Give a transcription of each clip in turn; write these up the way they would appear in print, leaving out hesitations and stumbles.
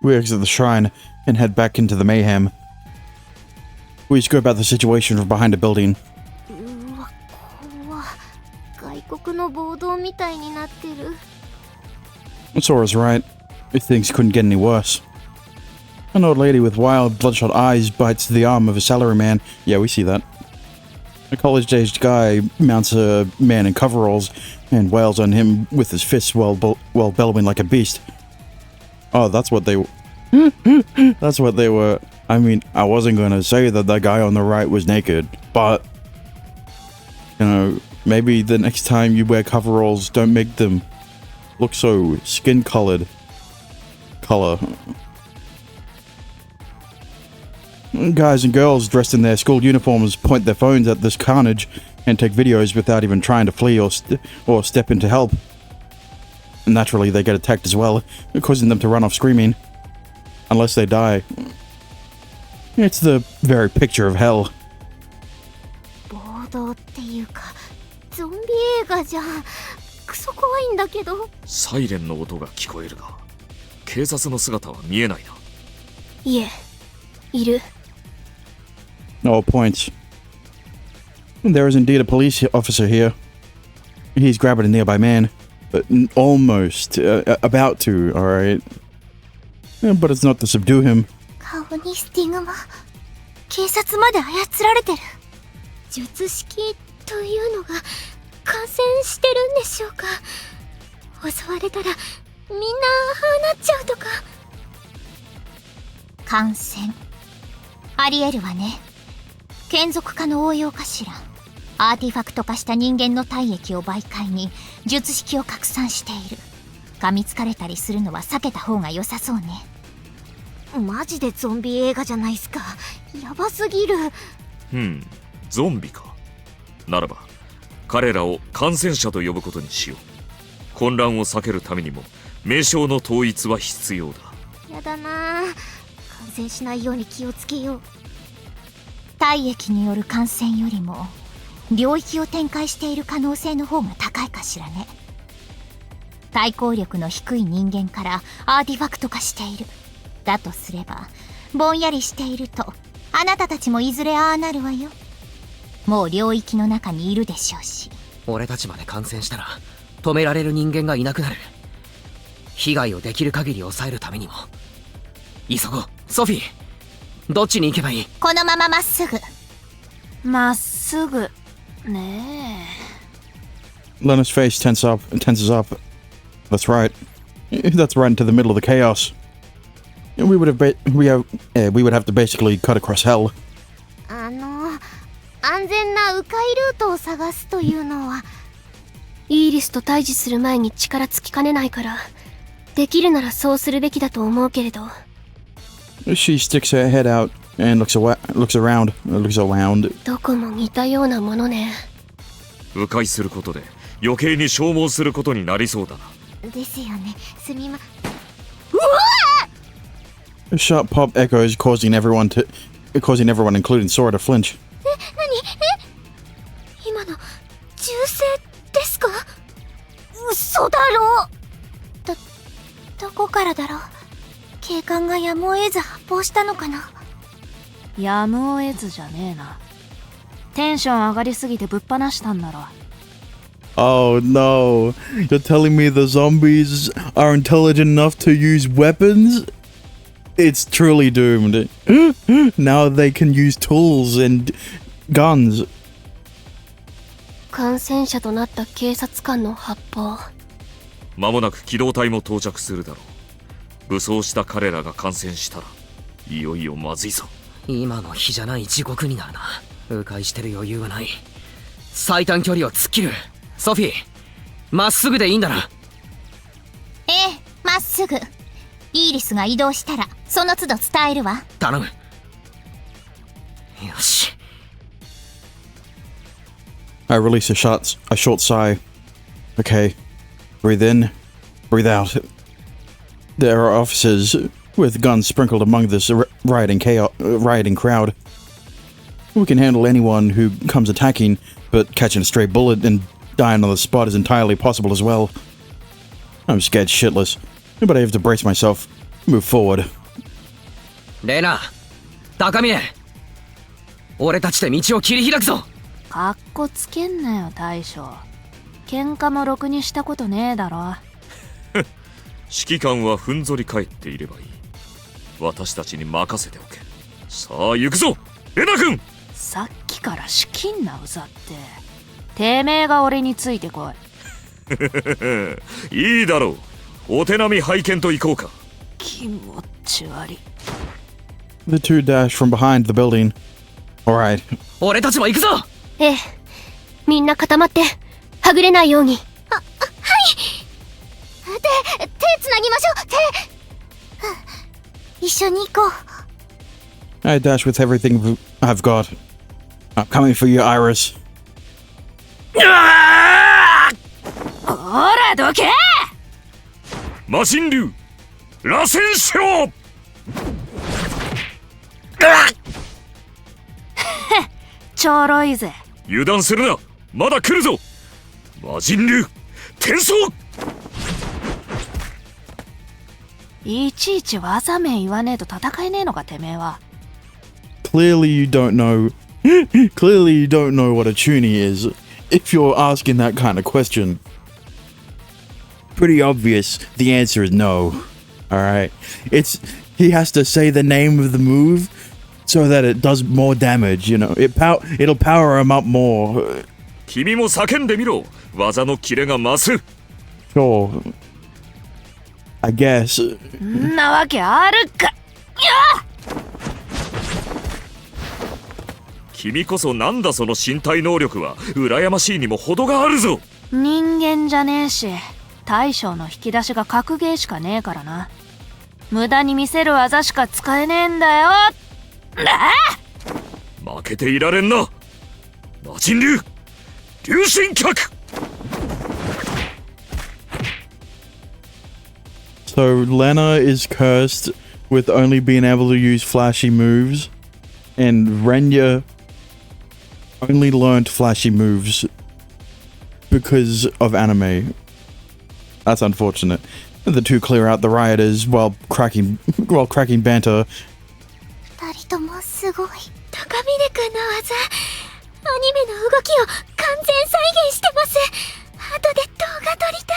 We exit the shrine and head back into the mayhem. We scope about the situation from behind a building. うわ、怖。外国の暴動みたいになってる。Sora's right. Things couldn't get any worse. An old lady with wild, bloodshot eyes bites the arm of a salaryman. Yeah, we see that. A college-aged guy mounts a man in coveralls and wails on him with his fists while bellowing like a beast. Oh, that's what they... That's what they were... I mean, I wasn't gonna say that the guy on the right was naked, but... You know, maybe the next time you wear coveralls, don't make them look so skin-colored. Color. Guys and girls dressed in their school uniforms point their phones at this carnage and take videos without even trying to flee or step in to help. Naturally, they get attacked as well, causing them to run off screaming. Unless they die. It's the very picture of hell. 暴動っていうか、ゾンビ映画じゃん。クソ怖いんだけど。サイレンの音が聞こえるが、警察の姿は見えないな。いえ、いる。All points. There is indeed a police officer here. He's grabbing a nearby man, but almost about to, alright. But it's not to subdue him. 顔にスティグマ。警察まで操られてる。術式というのが感染してるんでしょうか。襲われたらみんなああなっちゃうとか。感染ありえるわね。眷属化の応用かしら。アーティファクト化した人間の体液を媒介に術式を拡散している。噛みつかれたりするのは避けた方が良さそうね。マジでゾンビ映画じゃないっすか。やばすぎる。ゾンビか。ならば彼らを感染者と呼ぶことにしよう。混乱を避けるためにも名称の統一は必要だ。やだな。感染しないように気をつけよう。体液による感染よりも領域を展開している可能性の方が高いかしらね。対抗力の低い人間からアーティファクト化している。だとすればぼんやりしているとあなたたちもいずれああなるわよ。もう領域の中にいるでしょうし。俺たちまで感染したら止められる人間がいなくなる。被害をできる限り抑えるためにも急ごう。ソフィー、どっちに行けばいい？このまままっすぐ。まっすぐねえ。Lena's face tenses up. That's right. That's right into the middle of the chaos. We would have to basically cut across hell. 安全な迂回ルートを探すというのは。イーリスと対峙する前に力尽きかねないから、できるならそうするべきだと思うけれど。She sticks her head out and looks around. どこも似たようなものね。迂回することで余計に消耗することになりそうだな。ですよね。すみま。A sharp pop echoes, causing everyone, including Sora, to flinch. 今の銃声ですか？嘘だろ。どこからだろう。警官がやむを得ず発砲したのかな。やむを得ずじゃねえな。テンション上がりすぎてぶっ放したんだろ。Oh no, you're telling me the zombies are intelligent enough to use weapons? It's truly doomed. Now they can use tools and guns. 感染者となった警察官の発砲。間もなく機動隊も到着するだろう。武装した彼らが感染したらいよいよまずいぞ。今の日じゃない地獄になるな。迂回してる余裕はない。最短距離を突っ切る。ソフィー、まっすぐでいいんだな。ええ、まっすぐ。イーリスが移動したらその都度伝えるわ。頼む。よし。I release a short sigh. Okay, breathe in, breathe out. There are officers with guns sprinkled among this rioting crowd. We can handle anyone who comes attacking, but catching a stray bullet and dying on the spot is entirely possible as well. I'm scared shitless, but I have to brace myself. move forward. レナ、高峰、俺たちで道を切り開くぞ。かっこつけんなよ大将。喧嘩もろくにしたことねえだろ。指揮官はふんぞり返っていればいい。私たちに任せておけ。さあ行くぞレナ君。さっきから仕切んなうざって。てめえが俺についてこい。いいだろう。お手並み拝見と行こうか。気持ち悪い。 The two dash from behind the building. Alright. 俺たちも行くぞ。ええ。みんな固まって、はぐれないように。手つなぎましょう。一緒に行こう。 I dash with everything I've got. I'm coming for you, Iris. ほらどけ。魔神竜螺旋章。ちょろいぜ。油断するな。まだ来るぞ魔神竜転送。いちいち技名言わねえと戦えねえのかてめえは。 Clearly you don't know. Clearly you don't know what a toonie is. If you're asking that kind of question. Pretty obvious. The answer is no. Alright. He has to say the name of the move so that it does more damage, you know. It'll power him up more. 君も叫んでみろ。技のキレが増す。 Sure. I guess. んなわけあるか。君こそなんだその身体能力は。羨ましいにも程があるぞ。人間じゃねえし、大将の引き出しが格ゲーしかねえからな。無駄に見せる技しか使えねえんだよ。負けていられんな魔神竜竜神脚。 So Lena is cursed with only being able to use flashy moves, and Renya only learned flashy moves because of anime. That's unfortunate. The two clear out the rioters while cracking banter. 二人ともすごい。高峰くんの技、アニメの動きを完全再現してます。後で動画撮りたい。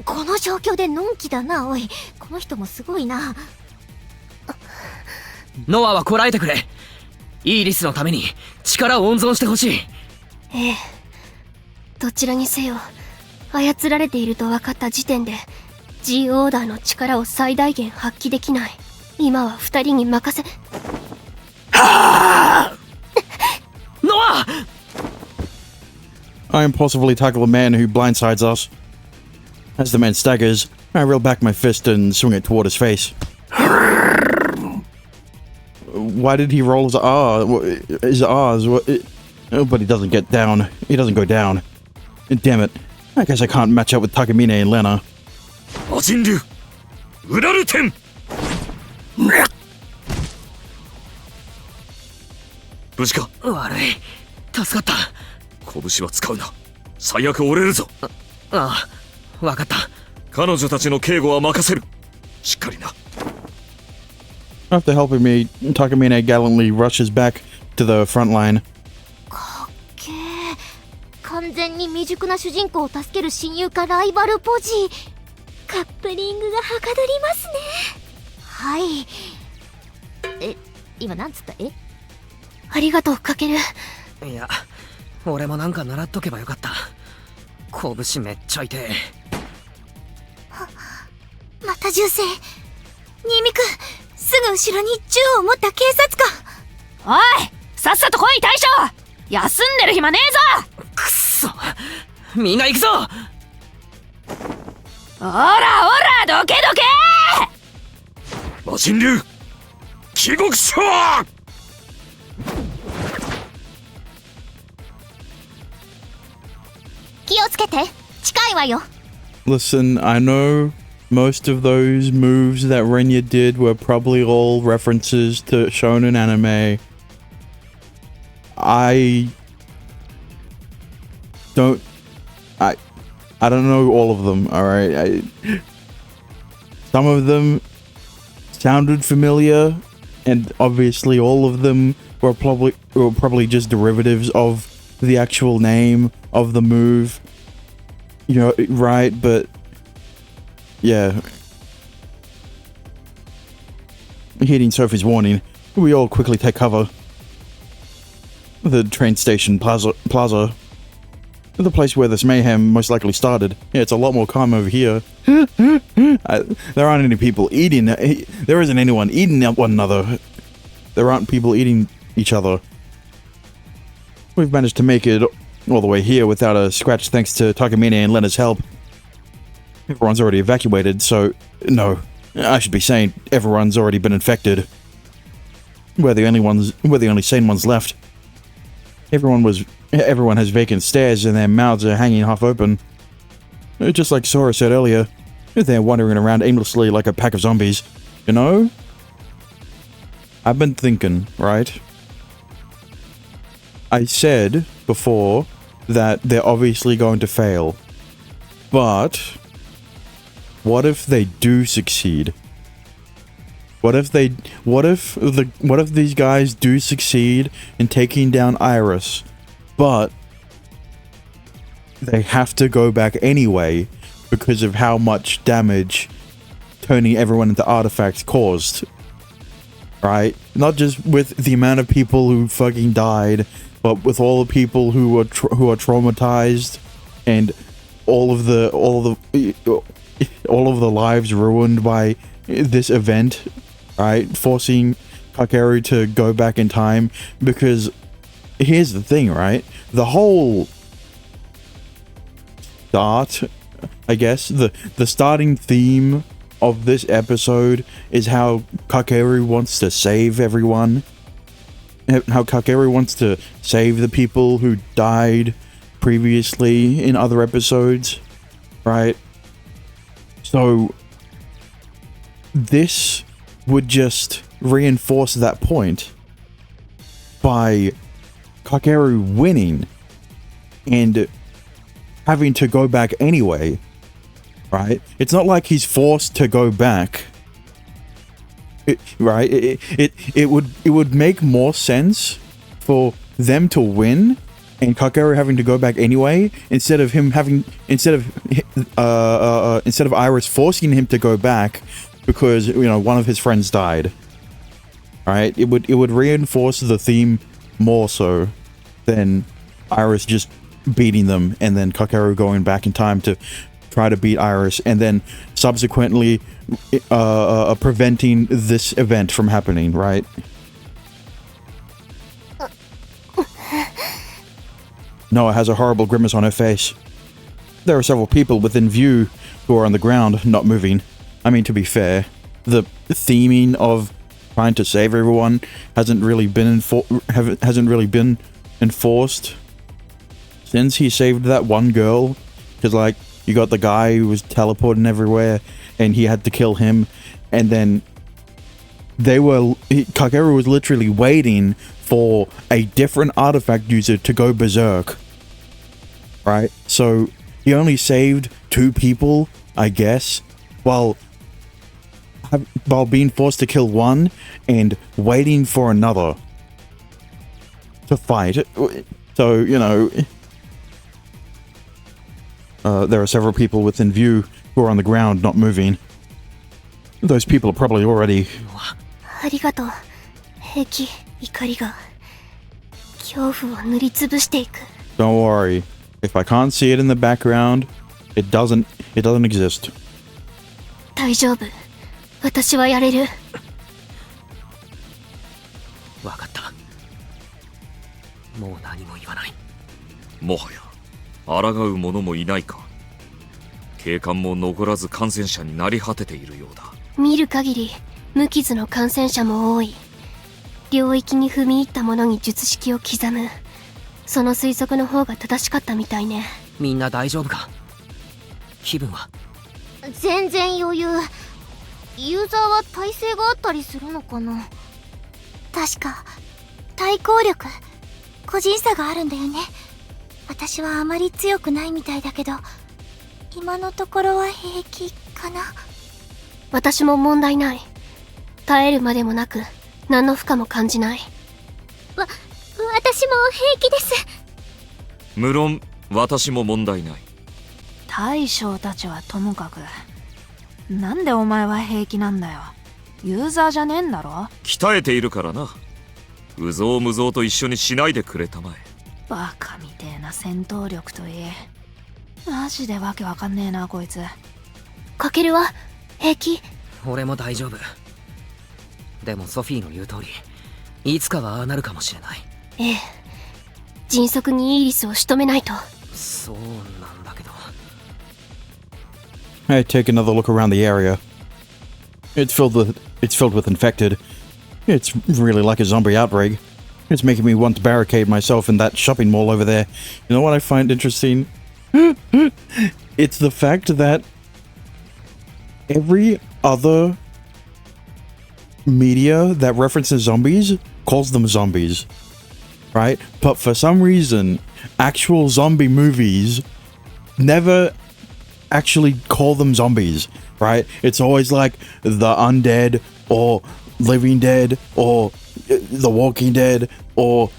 この状況でのんきだな。おい、この人もすごいな。ノアはこらえてくれ。イーリスのために力を温存してほしい。ええ。どちらにせよ、操られていると分かった時点で G オーダーの力を最大限発揮できない。今は二人に任せ。ノア！ I impulsively tackle a man who blindsides us. As the man staggers, I reel back my fist and swing it toward his face. Why did he roll his R? His R's? But he doesn't get down. He doesn't go down. Damn it. I guess I can't match up with Takamine and Lena. 魔神竜ウラルテン。無事か。悪い。助かった。拳は使うな。最悪折れるぞ。ああ、わかった。彼女たちの警護は任せる。しっかりな。 After helping me, Takamine gallantly rushes back to the front line. かっけー。完全に未熟な主人公を助ける親友かライバルポジ。カップリングがはかどりますね。はい。今なんつった？ありがとう、かける。いや、俺もなんか習っとけばよかった。拳めっちゃ痛え。また銃声。新見くん、すぐ後ろに銃を持った警察官。おい、さっさと来い大将。休んでる暇ねえぞ。くっそ、みんな行くぞ。おらおら、どけどけ。魔神竜帰国者。気をつけて。近いわよ。 Listen, I know most of those moves that Renya did were probably all references to shonen anime. I don't know all of them, alright? some of them sounded familiar, and obviously all of them were probably just derivatives of the actual name of the move. You know, right? But yeah. Heeding Sophie's warning, we all quickly take cover. The train station plaza. The place where this mayhem most likely started. Yeah, it's a lot more calm over here. There aren't any people eating. There isn't anyone eating one another. There aren't people eating each other. We've managed to make it all the way here without a scratch thanks to Takamine and Lena's help. Everyone's already evacuated, so... No, I should be saying everyone's already been infected. We're the only sane ones left. Everyone has vacant stares and their mouths are hanging half open. Just like Sora said earlier, they're wandering around aimlessly like a pack of zombies. You know? I've been thinking, right? I said before that they're obviously going to fail. But what if they do succeed? What if these guys do succeed in taking down Iris, but they have to go back anyway because of how much damage turning everyone into artifacts caused, right? Not just with the amount of people who fucking died, but with all the people who are traumatized and all of the lives ruined by this event. Right, forcing Kakeru to go back in time, because here's the thing, right? The whole start, I guess, the starting theme of this episode is how Kakeru wants to save everyone. How Kakeru wants to save the people who died previously in other episodes, right? So this would just reinforce that point by Kakeru winning and having to go back anyway, right? It's not like he's forced to go back, right? It would make more sense for them to win and Kakeru having to go back anyway, instead of Iris forcing him to go back because, you know, one of his friends died. Right? It would reinforce the theme more so than Iris just beating them and then Kakeru going back in time to try to beat Iris and then subsequently preventing this event from happening, right? Noah has a horrible grimace on her face. There are several people within view who are on the ground, not moving. I mean, to be fair, the theming of trying to save everyone hasn't really been enforced since he saved that one girl. Because, like, you got the guy who was teleporting everywhere, and he had to kill him, and then Kakeru was literally waiting for a different artifact user to go berserk. Right? So he only saved 2 people, I guess, while being forced to kill one and waiting for another to fight. So, you know, there are several people within view who are on the ground, not moving. Those people are probably already... ありがとう。平気、怒りが恐怖を塗りつぶしていく。 Don't worry. If I can't see it in the background, it doesn't exist. 大丈夫。私はやれる。わかった。もう何も言わない。もはや抗う者もいないか。警官も残らず感染者になり果てているようだ。見る限り無傷の感染者も多い。領域に踏み入った者に術式を刻む。その推測の方が正しかったみたいね。みんな大丈夫か？気分は？全然余裕。ユーザーは耐性があったりするのかな。確か対抗力、個人差があるんだよね。私はあまり強くないみたいだけど、今のところは平気かな。私も問題ない。耐えるまでもなく何の負荷も感じない。私も平気です。無論私も問題ない。大将たちはともかく、なんでお前は平気なんだよ。ユーザーじゃねえんだろ。鍛えているからな。うぞうむぞうと一緒にしないでくれたまえ。バカみてえな戦闘力といい、マジでわけわかんねえなこいつ。かけるは平気？俺も大丈夫。でもソフィーの言う通り、いつかはああなるかもしれない。ええ、迅速にイーリスを仕留めないと。そうなんだけど。I take another look around the area. It's filled with infected. It's really like a zombie outbreak. It's making me want to barricade myself in that shopping mall over there. You know what I find interesting? It's the fact that every other media that references zombies calls them zombies, right? But for some reason, actual zombie movies never actually call them zombies, right? It's always like the undead or living dead or the walking dead, or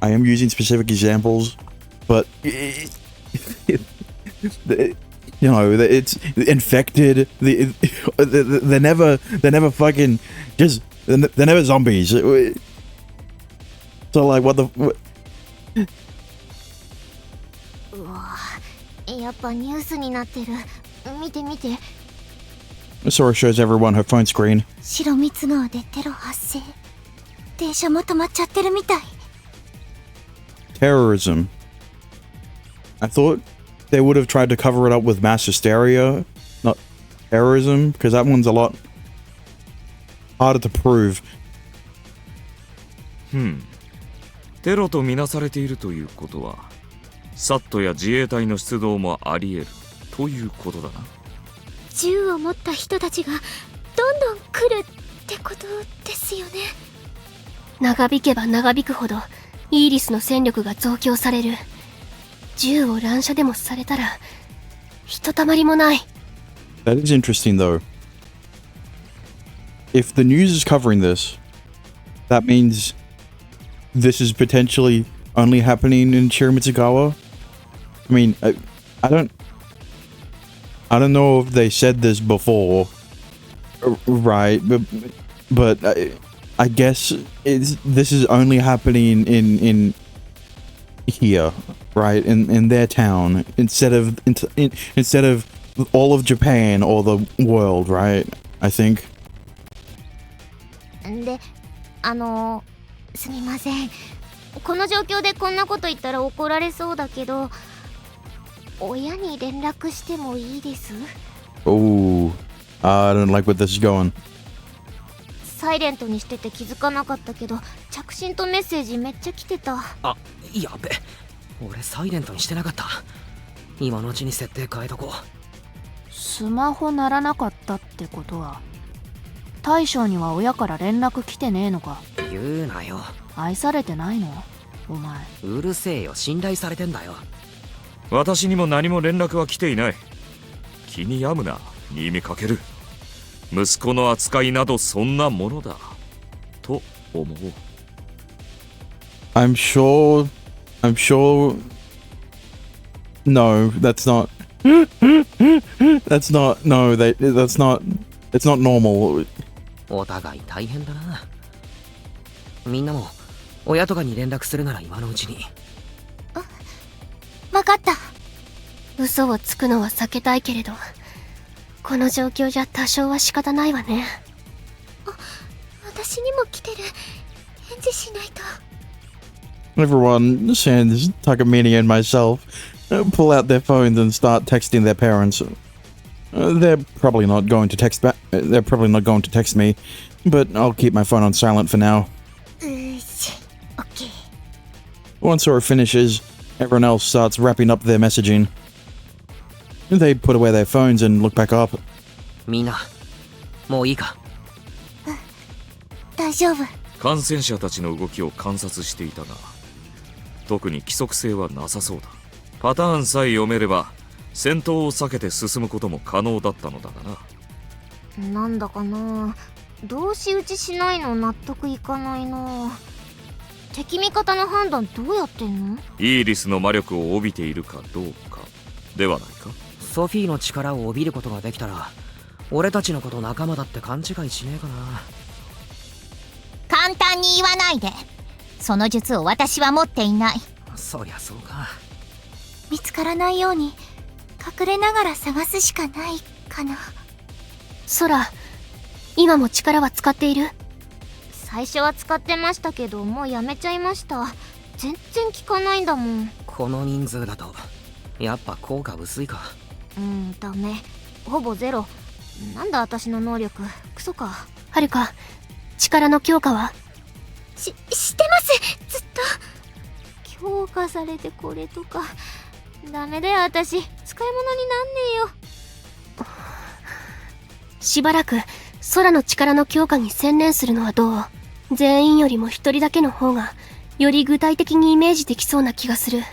I am using specific examples, but you know, it's infected. They're never fucking just, they're never zombies. So like, what the? うわ、やっぱニュースになってる。見て見て。Sora shows everyone her phone screen. 白蜜川でテロ発生。電車も止まっちゃってるみたい。Terrorism. I thought they would have tried to cover it up with mass hysteria, not terrorism, because that one's a lot harder to prove. テロとみなされているということは、サットや自衛隊の出動もあり得るということだな。銃を持った人たちがどんどん来るってことですよね。長引けば長引くほどイーリスの戦力が増強される。銃を乱射でもされたらひとたまりもない。 That is interesting, though. If the news is covering this, that means this is potentially only happening in Shiramitsugawa. I mean, I don't know if they said this before, right? But I guess this is only happening in here, right? In their town, instead of all of Japan or the world, right? I think. で、すみません。この状況でこんなこと言ったら怒られそうだけど、親に連絡してもいいです？ Oh, I don't like where this is going. サイレントにしてて気づかなかったけど、着信とメッセージめっちゃ来てた。あ、やべ。俺サイレントにしてなかった。今のうちに設定変えとこう。スマホ鳴らなかったってことは、大将には親から連絡来てねえのか。言うなよ。愛されてないのお前。うるせえよ、信頼されてんだよ。私にも何も連絡は来ていない。気に病むな、新見かける。息子の扱いなどそんなものだと思う。I'm sure. No, that's not. That's not. No, that's not. It's not normal. お互い大変だな。みんなも親とかに連絡するなら今のうちに。わかった。嘘をつくのは避けたいけれど、この状況じゃ多少は仕方ないわね。私にも来てる。返事しないと。Everyone, Sans, Takamine, and myself, pull out their phones and start texting their parents. They're probably not going to text back. They're probably not going to text me, but I'll keep my phone on silent for now. し、オッケー。 Once Sora finishes, everyone else starts wrapping up their messaging. They put away their phones and look back up. みんな、もういいか。大丈夫。感染者たちの動きを観察していたが、特に規則性はなさそうだ。パターンさえ読めれば戦闘を避けて進むことも可能だったのだがな。なんだかな、同士討ちしないの納得いかないな。敵味方の判断どうやってんの？イーリスの魔力を帯びているかどうかではないか。ソフィーの力を帯びることができたら俺たちのこと仲間だって勘違いしねえかな。簡単に言わないで。その術を私は持っていない。そりゃそうか。見つからないように隠れながら探すしかないかな。空、今も力は使っている？最初は使ってましたけど、もうやめちゃいました。全然効かないんだもん。この人数だとやっぱ効果薄いか。ダメ。ほぼゼロ。なんだ私の能力、クソか。はるか、力の強化は？してます、ずっと。強化されてこれとか。ダメだよ私、使い物になんねえよ。しばらく空の力の強化に専念するのはどう？全員よりも一人だけの方がより具体的にイメージできそうな気がする。や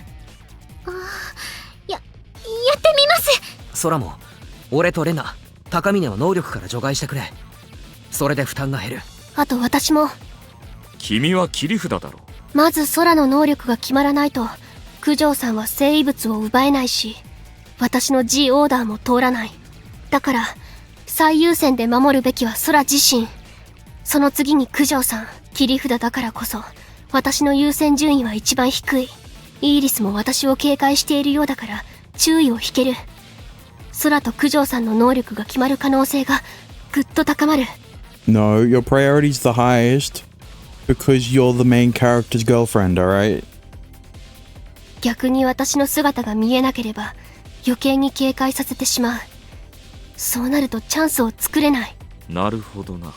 ってみます。空も俺とレナ、高峰を能力から除外してくれ。それで負担が減る。あと私も。君は切り札だろ。まず空の能力が決まらないと九条さんは生異物を奪えないし、私の G オーダーも通らない。だから最優先で守るべきは空自身。その次に九条さん。切り札だからこそ私の優先順位は一番低い。イーリスも私を警戒しているようだから注意を引ける。空と九条さんの能力が決まる可能性がぐっと高まる。 No, your priority's the highest because you're the main character's girlfriend, alright? 逆に私の姿が見えなければ余計に警戒させてしまう。そうなるとチャンスを作れない。なるほどな。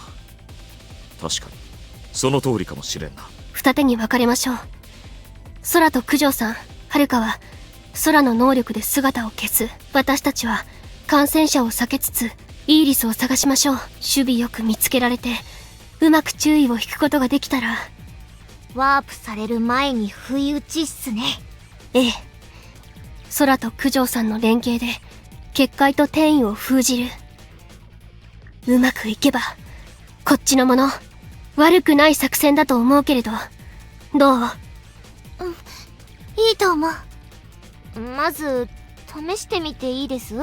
確かにその通りかもしれんな。二手に分かれましょう。空と九条さん、遥は空の能力で姿を消す。私たちは感染者を避けつつイーリスを探しましょう。守備よく見つけられてうまく注意を引くことができたら。ワープされる前に不意打ちっすね。ええ、空と九条さんの連携で結界と転移を封じる。うまくいけばこっちのもの。悪くない作戦だと思うけれど、どう？いいと思う。まず試してみていいです？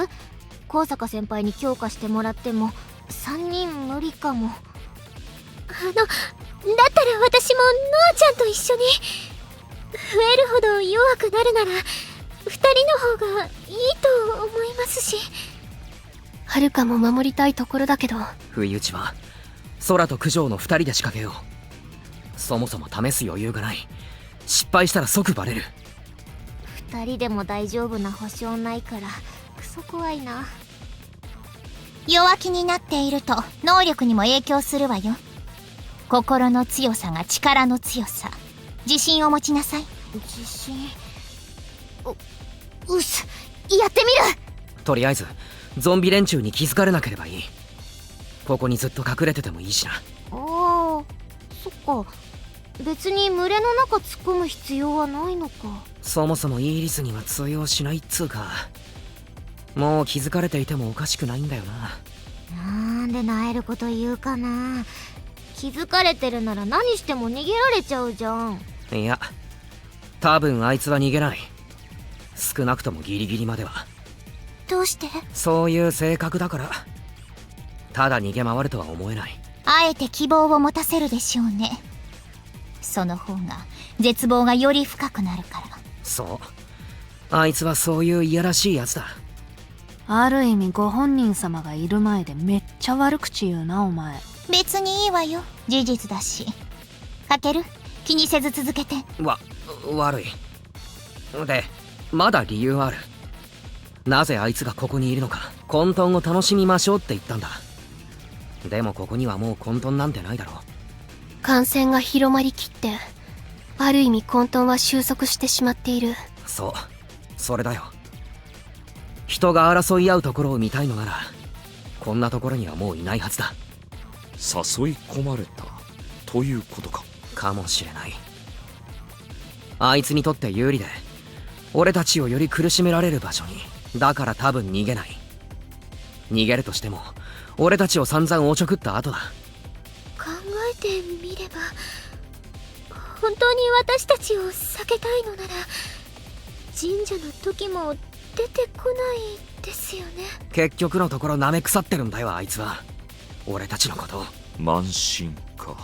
高坂先輩に強化してもらっても3人無理かも。だったら私もノアちゃんと一緒に。増えるほど弱くなるなら2人の方がいいと思いますし。遥も守りたいところだけど。不意打ちは空と九条の2人で仕掛けよう。そもそも試す余裕がない。失敗したら即バレる。2人でも大丈夫な保証ないからクソ怖いな。弱気になっていると能力にも影響するわよ。心の強さが力の強さ。自信を持ちなさい。自信。うっす、やってみる。とりあえずゾンビ連中に気づかれなければいい。ここにずっと隠れててもいいしな。ああ、そっか。別に群れの中突っ込む必要はないのか。そもそもイーリスには通用しないっつうか。もう気づかれていてもおかしくないんだよな。なんでなえること言うかな。気づかれてるなら何しても逃げられちゃうじゃん。いや、多分あいつは逃げない。少なくともギリギリまでは。どうして？そういう性格だから。ただ逃げ回るとは思えない。あえて希望を持たせるでしょうね。その方が絶望がより深くなるから。そう、あいつはそういういやらしいやつだ。ある意味ご本人様がいる前でめっちゃ悪口言うなお前。別にいいわよ、事実だし。かける？気にせず続けて。悪い。で、まだ理由ある。なぜあいつがここにいるのか。混沌を楽しみましょうって言ったんだ。でもここにはもう混沌なんてないだろう。感染が広まりきってある意味混沌は収束してしまっている。そう、それだよ。人が争い合うところを見たいのならこんなところにはもういないはずだ。誘い込まれたということか。かもしれない。あいつにとって有利で俺たちをより苦しめられる場所に。だから多分逃げない。逃げるとしても俺たちを散々おちょくった後だ。考えてみれば本当に私たちを避けたいのなら神社の時も出てこないですよね。結局のところ舐め腐ってるんだよあいつは。俺たちのことを。慢心か。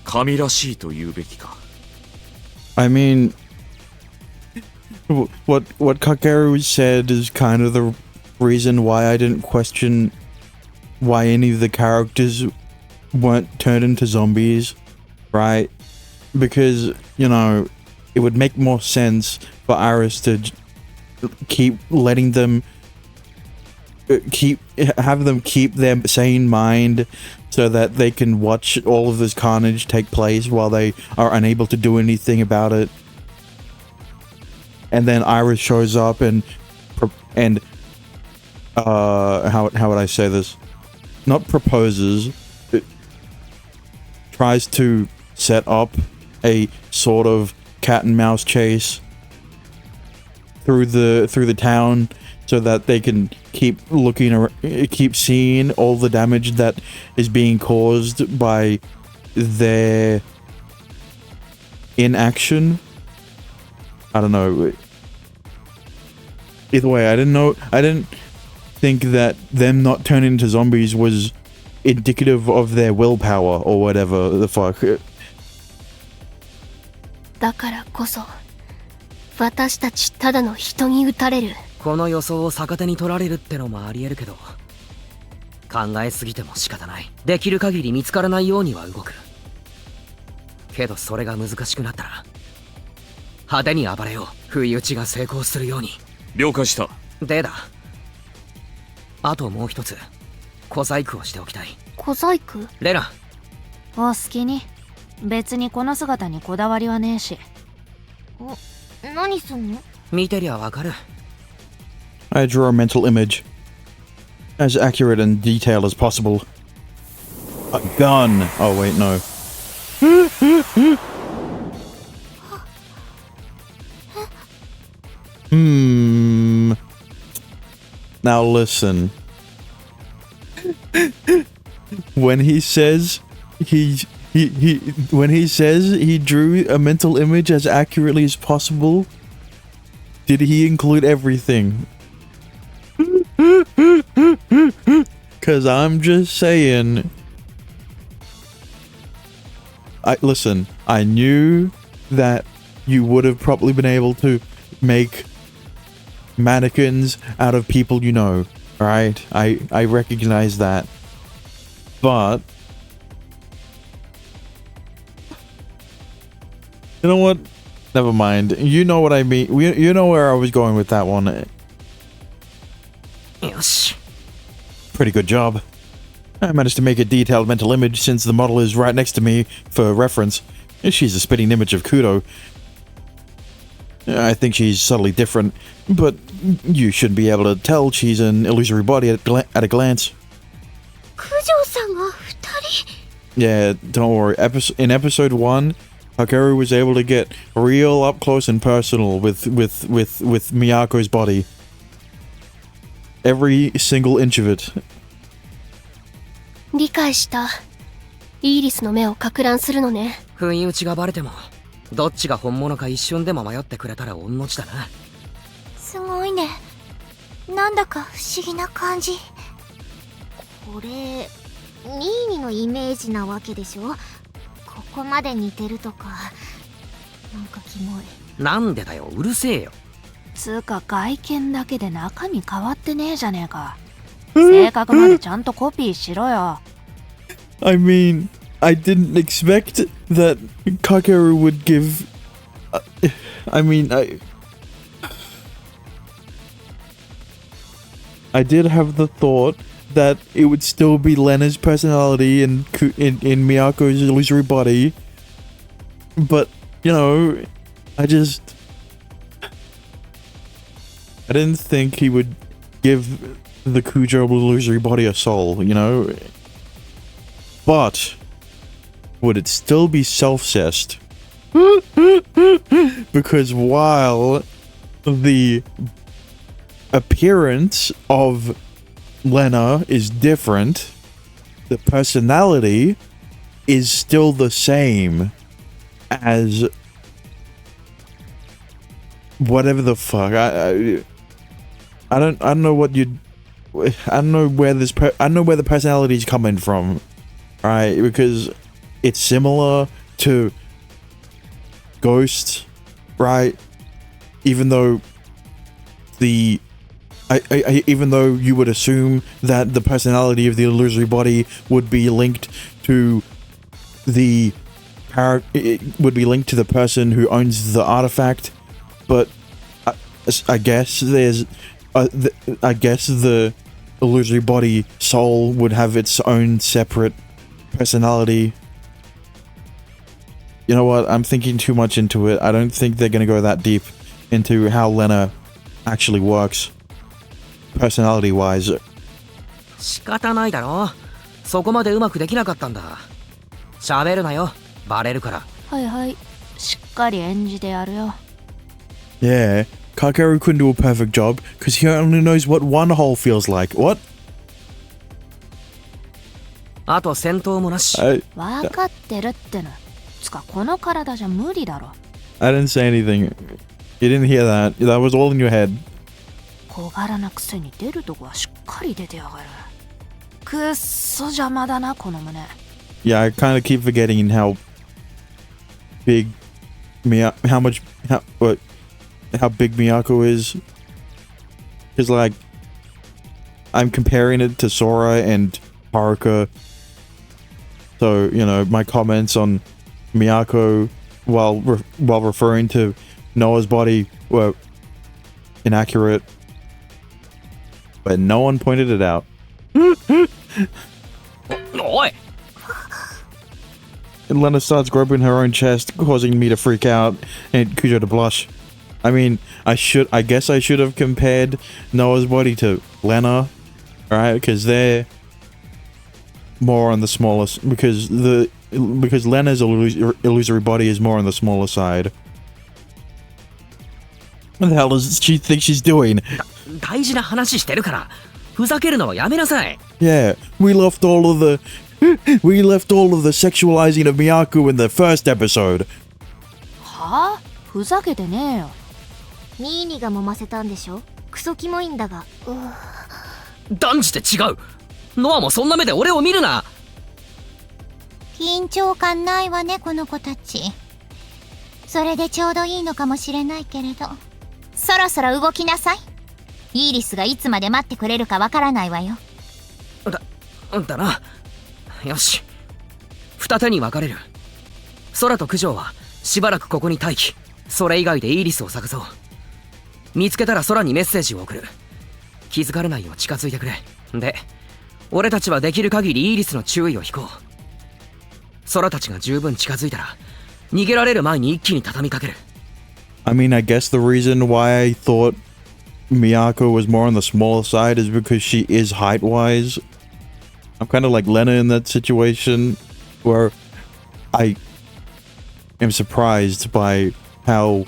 神らしいと言うべきか。I mean, what Kakeru said is kind of the reason why I didn't question why any of the characters weren't turned into zombies, right? Because, you know, it would make more sense for Iris to keep letting them keep their sane mind so that they can watch all of this carnage take place while they are unable to do anything about it. And then Iris shows up and how would I say this? Not proposes, but tries to set up a sort of cat and mouse chase through the town so that they can keep seeing all the damage that is being caused by their inaction. I don't know. Either way, I didn't think that them not turning into zombies was indicative of their willpower or whatever the fuck. だからこそ私たちただの人に撃たれる。この予想を逆手に取られるってのもありえるけど、考えすぎても仕方ない。できる限り見つからないようには動く。けどそれが難しくなったら派手に暴れよう。不意打ちが成功するように。了解した。でだ、あともう一つ小細工をしておきたい。小細工？レナ。お好きに。別にこの姿にこだわりはねえし。何すんの？見てりゃわかる。I draw a mental image as accurate and detailed as possible. A gun. Oh wait, no. Now listen. When he says when he says he drew a mental image as accurately as possible, did he include everything? Cause I'm just saying. Listen, I knew that you would have probably been able to make mannequins out of people you know, right? I recognize that. But you know what? Never mind. You know what I mean. You know where I was going with that one. よし。 Pretty good job. I managed to make a detailed mental image since the model is right next to me for reference. She's a spitting image of Kudo. I think she's subtly different, but you should be able to tell she's an illusory body at a glance. 九条さんが二人？ Yeah, don't worry. In episode 1, Hakeru was able to get real up close and personal with Miyako's body. Every single inch of it. 理解した。イーリスの目を撹乱するのね。不意打ちがバレてもどっちが本物か一瞬でも迷ってくれたら御の字だな。すごいね。なんだか不思議な感じ。これニーニのイメージなわけでしょ。ここまで似てるとかなんかキモい。なんでだよ、うるせえよ。つうか外見だけで中身変わってねえじゃねえか。性格までちゃんとコピーしろよ。I mean, I didn't expect that Kakeru would give... I mean, I did have the thought that it would still be Lena's personality in Miyako's illusory body. But, you know, I didn't think he would give the Kujo illusory body a soul, you know? But would it still be self-cessed? Because while the appearance of Lena is different, the personality is still the same as whatever the fuck. I don't know what you. I don't know where this. I don't know where the personality is coming from, right? Because it's similar to Ghost, right? Even though even though you would assume that the personality of the illusory body would be linked to it would be linked to the person who owns the artifact, but I guess there's I guess the illusory body soul would have its own separate personality. You know what? I'm thinking too much into it. I don't think they're gonna go that deep into how Lena actually works, personality-wise. 仕方ないだろ。そこまでうまくできなかったんだ。喋るなよ。バレるから。はいはい。しっかり演じてやるよ。Yeah, Kakeru couldn't do a perfect job because he only knows what one hole feels like. What? あと戦闘もなし。わかってるっての。つかこの体じゃ無理だろ。I didn't say anything. You didn't hear that. That was all in your head. 小柄なくせに出るとこはしっかり出てやがる。くっそ邪魔だなこの胸。Yeah, I kind of keep forgetting how big how big Miyako is. Because, like, I'm comparing it to Sora and Haruka. So, you know, my comments on Miyako while referring to Noah's body were inaccurate. But no one pointed it out. おい And Lena starts groping her own chest, causing me to freak out and Kujo to blush. I mean, I guess I should have compared Noah's body to Lena, right? Because they're more on the smallest, because Lena's illusory body is more on the smaller side. What the hell does she think she's doing? 大事な話してるから。ふざけるのはやめなさい。Yeah, we left all of the sexualizing of Miyako in the first episode. はあ？ふざけてねえよ。ニーニが揉ませたんでしょ。クソキモいんだが。断じて違う。ノアもそんな目で俺を見るな。緊張感ないわねこの子たち。それでちょうどいいのかもしれないけれど、そろそろ動きなさい。イーリスがいつまで待ってくれるかわからないわよ。だな。よし。二手に分かれる。空と九条はしばらくここに待機。それ以外でイーリスを探そう。見つけたら空にメッセージを送る。気づかれないよう近づいてくれ。で、俺たちはできる限りイーリスの注意を引こう。空たちが十分近づいたら逃げられる前に一気に畳みかける。I mean, I guess the reason why I thought Miyako was more on the smaller side is because she is height-wise. I'm kind of like Lena in that situation, where I am surprised by how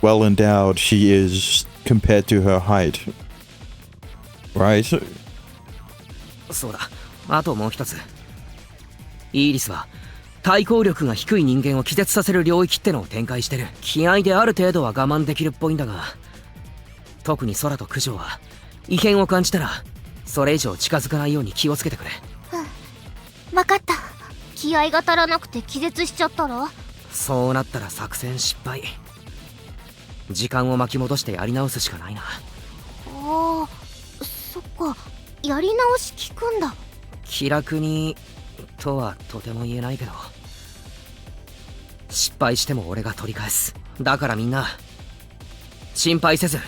well endowed she is compared to her height. Right? そうだ。あともう一つ。イーリスは対抗力が低い人間を気絶させる領域ってのを展開してる。気合である程度は我慢できるっぽいんだが、特に空と九条は異変を感じたらそれ以上近づかないように気をつけてくれ。わかった。気合が足らなくて気絶しちゃったら。そうなったら作戦失敗。時間を巻き戻してやり直すしかないな。ああ、そっか。やり直し効くんだ。気楽にとはとても言えないけど、失敗しても俺が取り返す。だからみんな心配せず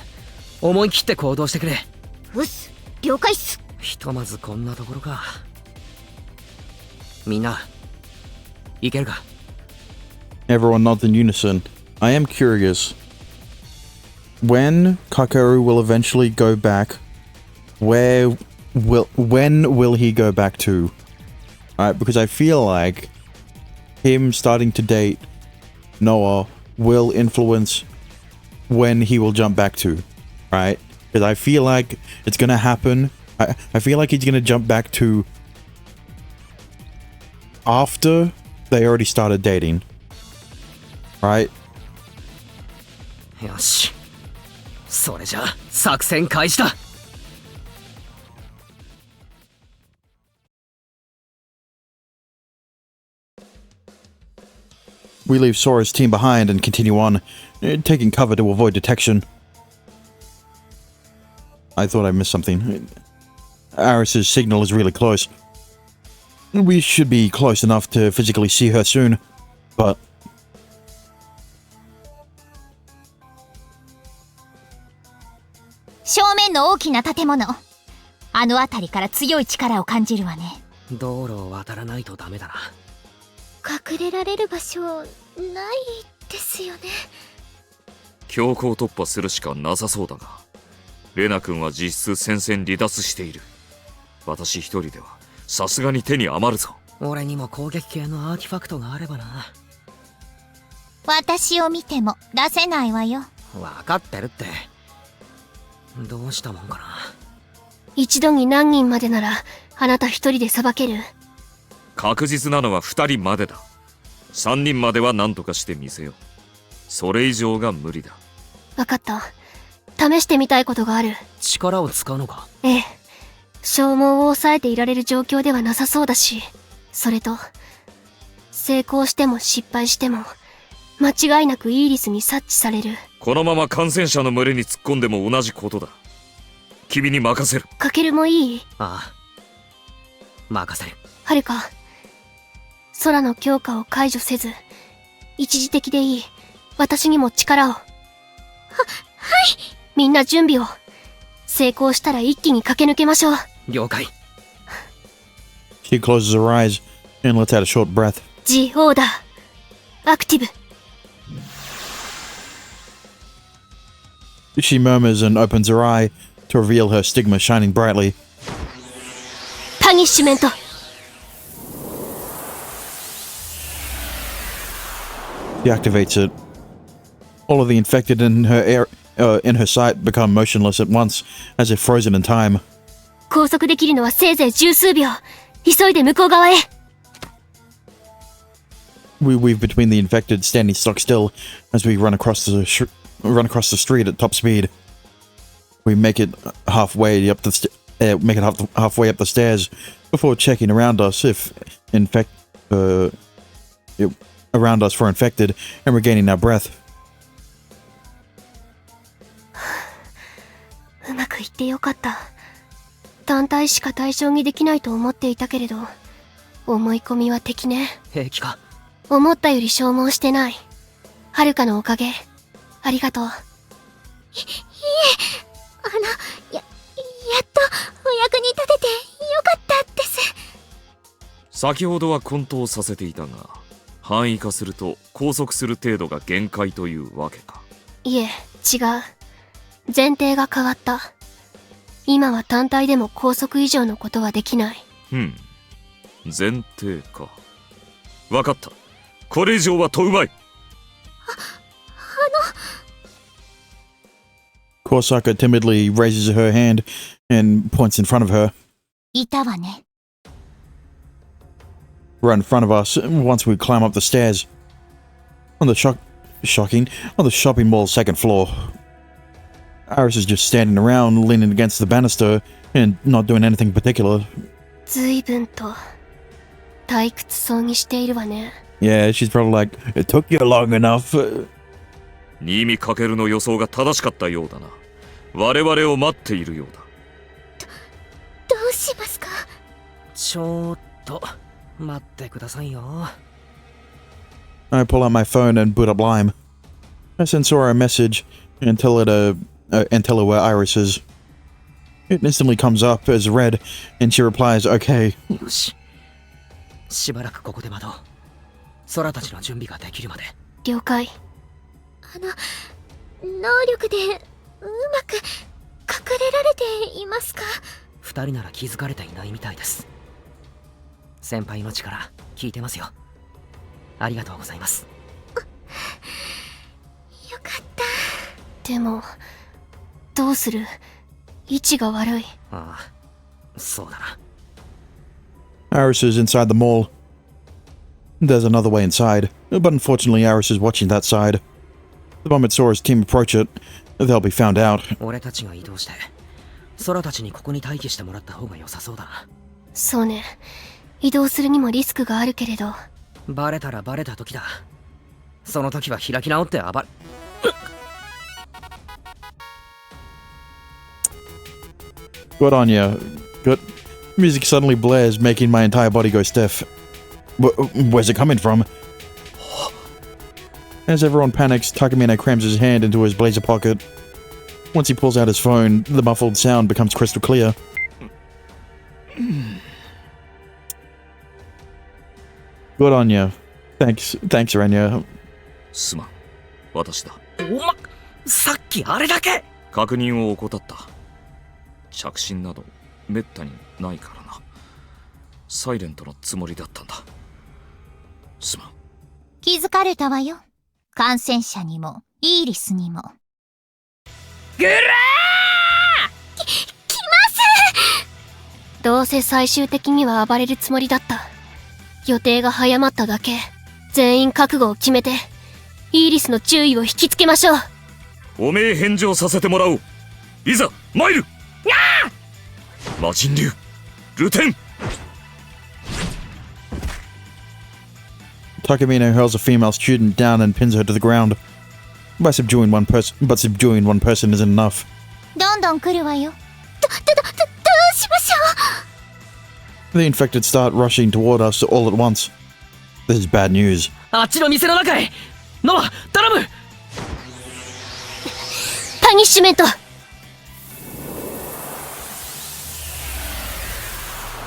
思い切って行動してくれ。うっす、了解っす。ひとまずこんなところか。みんないけるか。 Everyone nods in unison. I am curious. When Kakeru will eventually go back, when will he go back to? Right, because I feel like him starting to date Noah will influence when he will jump back to, right? Because I feel like it's gonna happen I feel like he's gonna jump back to after they already started dating. Right? よし、それじゃあ作戦開始だ。We leave Sora's team behind and continue on, taking cover to avoid detection. I thought I missed something. Aris's signal is really close. We should be close enough to physically see her soon, but... 正面の大きな建物。あの辺りから強い力を感じるわね。道路を渡らないとダメだな。隠れられる場所ないですよね。強行突破するしかなさそうだが、レナ君は実質戦線離脱している。私一人ではさすがに手に余るぞ。俺にも攻撃系のアーティファクトがあればな。私を見ても出せないわよ。分かってるって。どうしたもんかな。一度に何人までならあなた一人でさばける？確実なのは2人までだ。3人までは何とかしてみせよう。それ以上が無理だ。わかった。試してみたいことがある。力を使うのか？ええ。消耗を抑えていられる状況ではなさそうだし、それと成功しても失敗しても間違いなくイーリスに察知される。このまま感染者の群れに突っ込んでも同じことだ。君に任せる。かけるもいい？ああ、任せる。はるか、空の強化を解除せず一時的でいい。私にも力を。はい。みんな準備を。成功したら一気に駆け抜けましょう。了解。She closes her eyes and lets out a short breath. G オーダーアクティブ。 She murmurs and opens her eye to reveal her stigma shining brightly. パニッシュメント。 She activates it. All of the infected in her sight become motionless at once, as if frozen in time. 拘束できるのはせいぜい十数秒。急いで向こう側へ。 We weave between the infected, standing stock still as we run across the street at top speed. We make it halfway up halfway up the stairs before checking around us around us for infected and regaining our breath. うまくいってよかった。単体しか対象にできないと思っていたけれど、思い込みは敵ね。平気か？思ったより消耗してない。はるかのおかげ。ありがとう。やっとお役に立ててよかったです。先ほどは混沌させていたが、範囲化すると拘束する程度が限界というわけか。いえ、違う。前提が変わった。今は単体でも拘束以上のことはできない。前提か。わかった。これ以上は問うまい。Korsaka timidly raises her hand and points in front of her. いたわね。Right in front of us once we climb up the stairs. On the shocking, on the shopping mall's second floor. Aris is just standing around, leaning against the banister and not doing anything particular. 随分と退屈そうにしているわね。Yeah, she's probably like, it took you long enough. 新見かけるの予想が正しかったようだな。我々を待っているようだ。どうしますか？ちょっと待ってくださいよ。I pull out my phone and boot up Lime. I send Sora a message and tell her where Iris is. It instantly comes up as red, and she replies, okay. よし。しばらくここで待とう。空たちの準備ができるまで。了解。能力でうまく隠れられていますか？二人なら気づかれていないみたいです。先輩の力聞いてますよ。ありがとうございます。よかった。でもどうする？位置が悪い。ああ、そうだな。 Aris is inside the mall. There's another way inside, but unfortunately Aris is watching that side. The moment saw his team approach it, they'll be found out. 俺たちが移動して空たちにここに待機してもらった方が良さそうだな。そうね。移動するにもリスクがあるけれど。バレたらバレた時だ。その時は開き直って暴れ。Good on ya. Good. Music suddenly blares, making my entire body go stiff. Where's it coming from? As everyone panics, Takamine crams his hand into his blazer pocket. Once he pulls out his phone, the muffled sound becomes crystal clear. Good on ya. Thanks, Renya. すまん、私だ。さっきあれだけ。確認を怠った。着信などめったにないからな。サイレントのつもりだったんだ。すまん。気づかれたわよ。感染者にもイーリスにも。ぐらー！来ますどうせ最終的には暴れるつもりだった。予定が早まっただけ。全員覚悟を決めてイーリスの注意を引きつけましょう。おめえ返事をさせてもらおう。いざ参る。魔人竜ルテン。 Takamine hurls a female student down and pins her to the ground. But subduing one person isn't enough. どんどん来るわよ。どうしましょ The infected start rushing toward us all at once. This is bad news. あっちの店の中へ。ノア、頼む。パニッシュメント。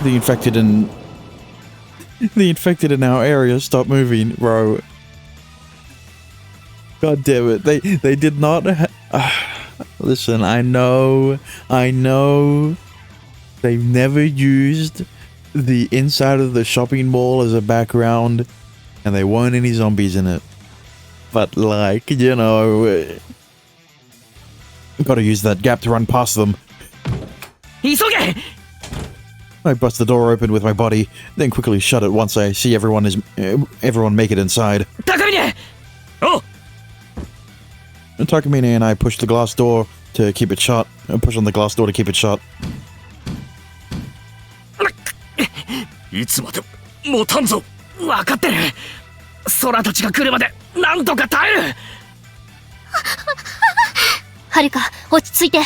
The infected in our area stop moving, bro. God damn it. They did not listen, I know. They've never used the inside of the shopping mall as a background, and there weren't any zombies in it. But like, you know, gotta use that gap to run past them. 急げ。 I bust the door open with my body, then quickly shut it once I see everyone make it inside. 高峰。あ、 Takamine and I push the glass door to keep it shut. Push on the glass door to keep it shut. いつまでも持たんぞ。分かってる。空たちが来るまでなんとか耐える。はるか、落ち着いて。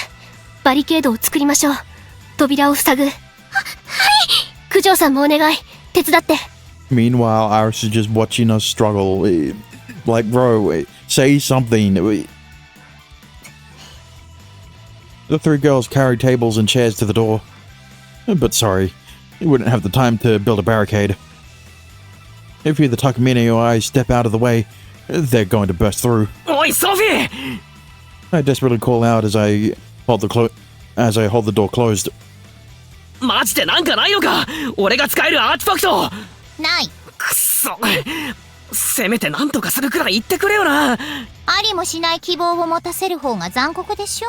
バリケードを作りましょう。扉を塞ぐ。はい。九条さんもお願い。手伝って。 Meanwhile, Iris is just watching us struggle. Like, bro, say something. The three girls carry tables and chairs to the door. But sorry, we wouldn't have the time to build a barricade. If either Takamine or I step out of the way, they're going to burst through. おいソフィー。 I desperately call out as I hold the door closed. マジでなんかないのか。俺が使えるアーティファクト。ない。くっそ。せめてなんとかするくらい言ってくれよな。ありもしない希望を持たせる方が残酷でしょ。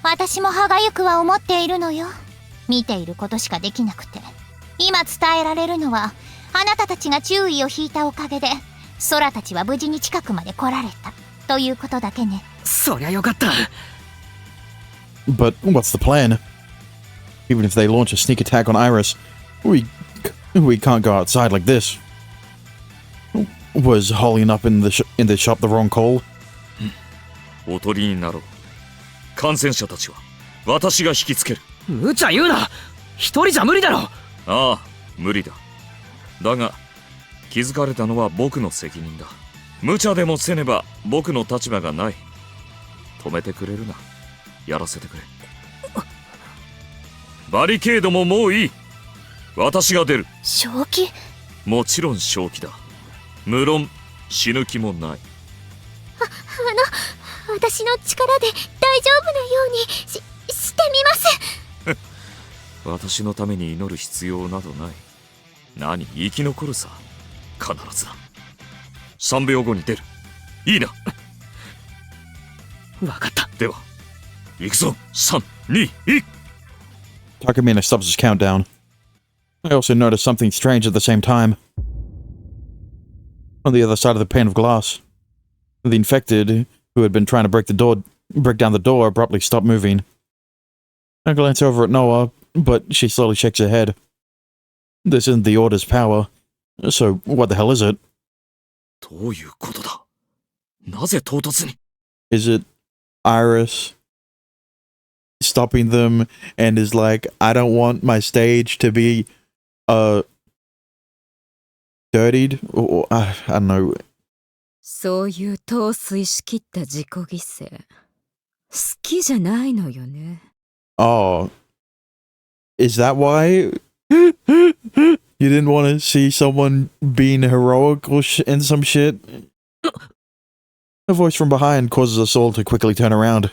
私も歯がゆくは思っているのよ。見ていることしかできなくて。今伝えられるのは、あなたたちが注意を引いたおかげで、空たちは無事に近くまで来られた。ということだけね。そりゃよかった。But what's the plan? Even if they launch a sneak attack on Iris, we can't go outside like this. Was holding up in the shop the wrong call? おとりになろう。感染者たちは私が引きつける。無茶言うな。一人じゃ無理だろ。ああ、無理だ。だが気づかれたのは僕の責任だ。無茶でもせねば僕の立場がない。止めてくれるな。やらせてくれ。バリケードももういい。私が出る。正気？もちろん正気だ。無論死ぬ気もない。私の力で大丈夫なようにしてみます。私のために祈る必要などない。何、生き残るさ。必ずだ。3秒後に出る。いいな。分かった。では行くぞ。3、2、1。Takamine stops his countdown. I also noticed something strange at the same time. On the other side of the pane of glass, the infected, who had been trying to break down the door, abruptly stopped moving. I glance over at Noah, but she slowly shakes her head. This isn't the Order's power, so what the hell is it? どういうことだ？なぜ唐突に？ Is it Iris stopping them and is like, I don't want my stage to be, dirtied? Or, I don't know. そういう陶酔しきった自己犠牲好きじゃないのよね。 Oh. Is that why? You didn't want to see someone being heroic or and some shit? A voice from behind causes us all to quickly turn around.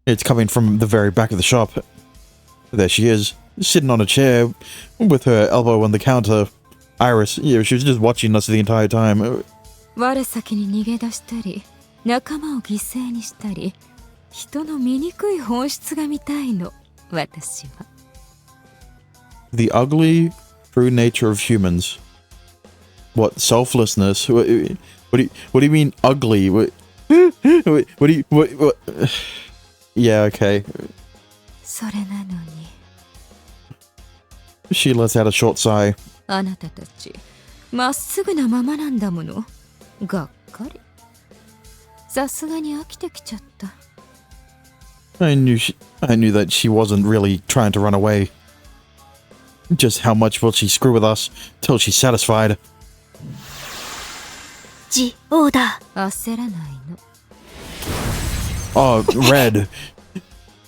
It's coming from the very back of the shop. There she is, sitting on a chair with her elbow on the counter. Iris, yeah, she was just watching us the entire time. 我先に逃げ出したり仲間を犠牲にしたり人の醜い本質が見たいの私は。 The ugly, true nature of humans. What, selflessness? What do you mean ugly? What Yeah, okay. それなのに She lets out a short sigh. あなたたちまっすぐなままなんだもの。がっかり。さすがに飽きてきちゃった。 I knew that she wasn't really trying to run away. Just how much will she screw with us till she's satisfied? ジ・オーダー。焦らないの。 Oh, red.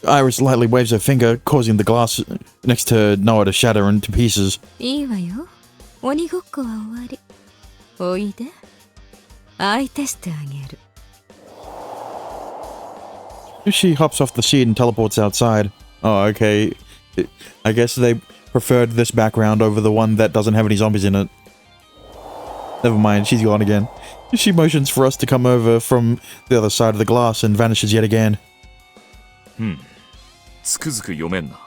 Iris lightly waves her finger, causing the glass next to Noah to shatter into pieces. いいわよ。鬼ごっこは終わり。おいで。相手してあげる。 She hops off the seat and teleports outside. Oh, okay. I guess they preferred this background over the one that doesn't have any zombies in it. Never mind, she's gone again. She motions for us to come over from the other side of the glass and vanishes yet again. つくづく読めんな。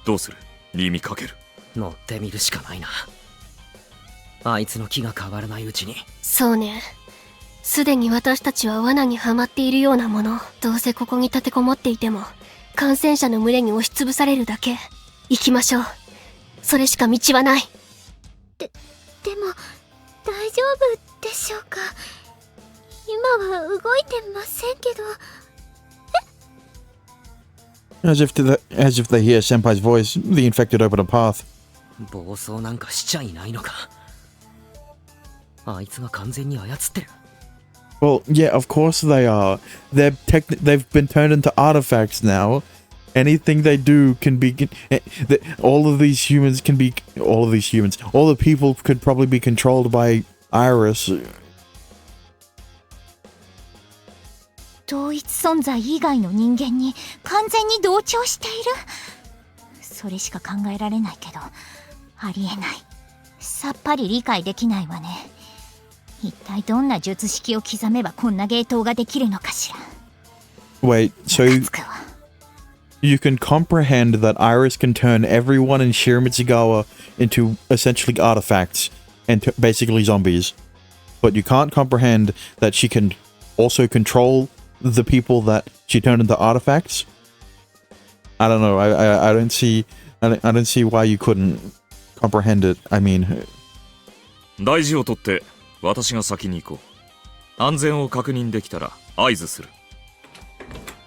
どうする？耳かける。乗ってみるしかないな。あいつの気が変わらないうちに。そうね。すでに私たちは罠にはまっているようなもの。どうせここに立てこもっていても、感染者の群れに押しつぶされるだけ。行きましょう。それしか道はない。でも大丈夫でしょうか。今は動いてませんけど。 As if they hear Senpai's voice, the infected open a path. 暴走なんかしちゃいないのか。あいつが完全に操ってる。 Well, yeah, of course they are. They've been turned into artifacts now. Anything they do can be... all of these humans can be... All the people could probably be controlled by Iris. 同一存在以外の人間に完全に同調している。それしか考えられないけど、ありえない。さっぱり理解できないわね。一体どんな術式を刻めばこんな芸当ができるのかしら。 Wait, so you can comprehend that Iris can turn everyone in Shiramitsugawa into essentially artifacts and basically zombies. But you can't comprehend that she can also control the people that she turned into artifacts? I don't know. I don't see why you couldn't comprehend it. I mean... 大事を取って私が先に行こう。安全を確認できたら合図する。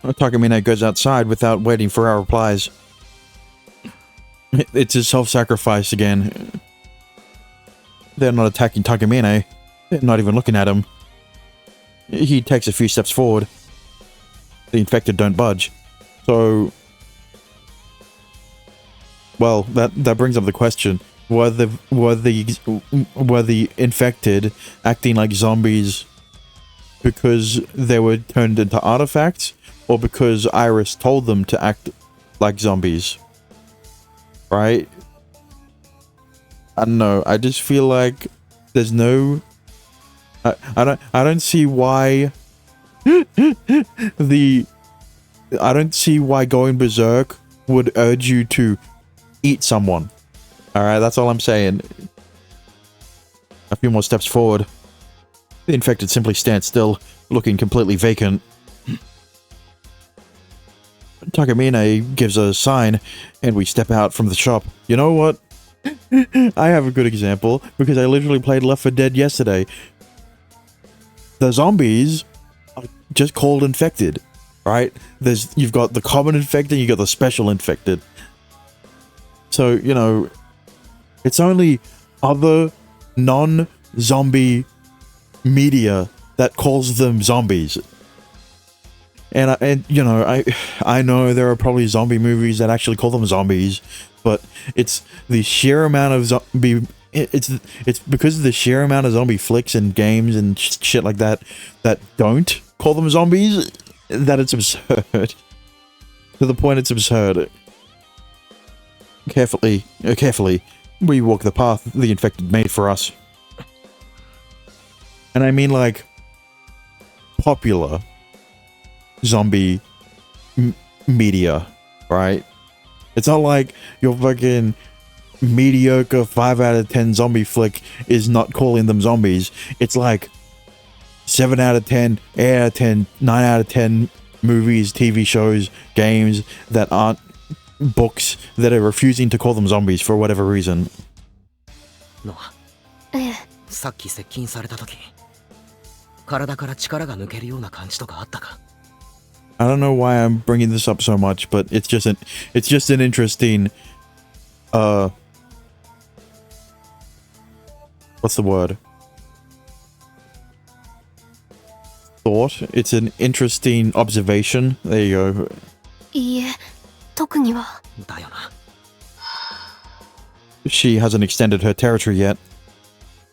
Takamine goes outside without waiting for our replies. It's his self-sacrifice again. They're not attacking Takamine. They're not even looking at him. He takes a few steps forward. The infected don't budge. So... Well, that brings up the question. Were the infected acting like zombies because they were turned into artifacts? Or because Iris told them to act like zombies? Right? I don't know. I just feel like there's no... I don't see why the I don't see why going berserk would urge you to eat someone. Alright, that's all I'm saying. A few more steps forward. The infected simply stand still, looking completely vacant. Takamine gives a sign, and we step out from the shop. You know what? I have a good example, because I literally played Left 4 Dead yesterday. The zombies are just called infected, right? You've got the common infected, you got the special infected. So, you know, it's only other non-zombie media that calls them zombies. And you know, I know there are probably zombie movies that actually call them zombies, but it's the sheer amount of zombie. It's because of the sheer amount of zombie flicks and games and shit like that that don't call them zombies that it's absurd. To the point it's absurd. Carefully, we walk the path the infected made for us. And I mean like popular zombie media, right? It's not like your fucking mediocre 5 out of 10 zombie flick is not calling them zombies. It's like 7 out of 10, 8 out of 10, 9 out of 10 movies, TV shows, games that aren't books that are refusing to call them zombies for whatever reason. ノア、ええ、さっき接近された時、体から力が抜けるような感じとかあったか？ I don't know why I'm bringing this up so much, but it's just an interesting what's the word? Thought. It's an interesting observation. There you go. いいえ、特には。だよな。 She hasn't extended her territory yet.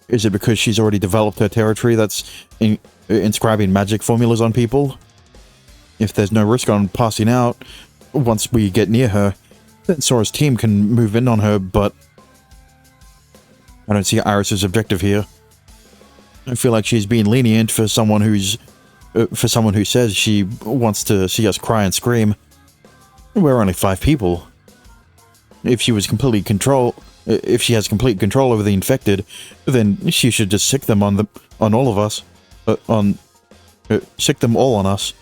Is it because she's already developed her territory that's inscribing magic formulas on people? If there's no risk on passing out, once we get near her, then Sora's team can move in on her, but I don't see Iris's objective here. I feel like she's being lenient for someone who says she wants to see us cry and scream. We're only 5 people. If she has complete control over the infected, then she should just sick them on all of us. Sick them all on us.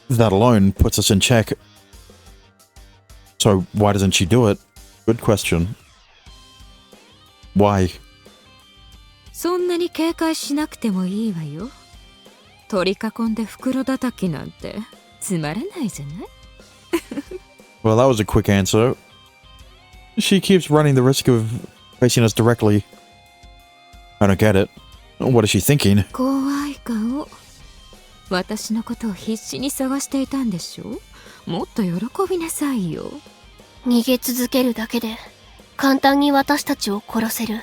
That alone puts us in check. So why doesn't she do it? Good question. Why? そんなに警戒しなくてもいいわよ。取り囲んで袋叩きなんてつまらないじゃない？ Well, that was a quick answer. She keeps running the risk of facing us directly. I don't get it. What is she thinking? 怖い顔。私のことを必死に探していたんでしょ？もっと喜びなさいよ。逃げ続けるだけで簡単に私たちを殺せる。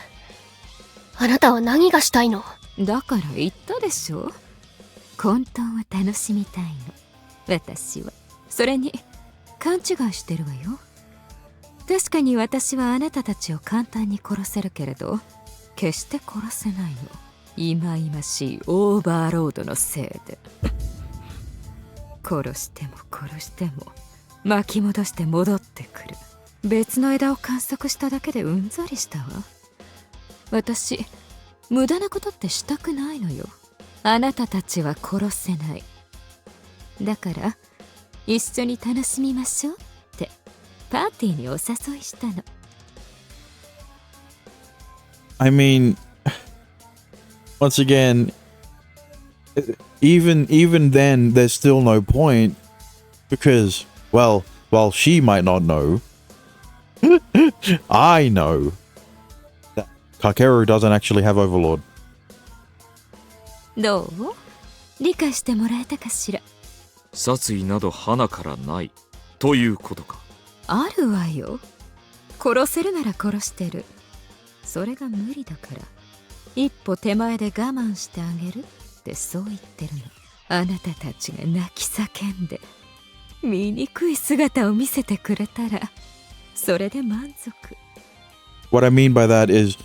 あなたは何がしたいの？だから言ったでしょ。混沌を楽しみたいの。私は。それに勘違いしてるわよ。確かに私はあなたたちを簡単に殺せるけれど、決して殺せないの。忌々しいオーバーロードのせいで。殺しても殺しても巻き戻して戻ってくる。別の枝を観測しただけでうんざりしたわ。私無駄なことってしたくないのよ。あなたたちは殺せない。だから一緒に楽しみましょうってパーティーにお誘いしたの。I mean, once again, even then, there's still no point because, well, while she might not know, I know that Kakeru doesn't actually have Overlord. どう？理解してもらえたかしら？殺意など花からないということか。あるわよ。殺せるなら殺してる。それが無理だから一歩手前で我慢してあげるってそう言ってるの。あなたたちが泣き叫んで醜い姿を見せてくれたらそれで満足。 What I mean by that is,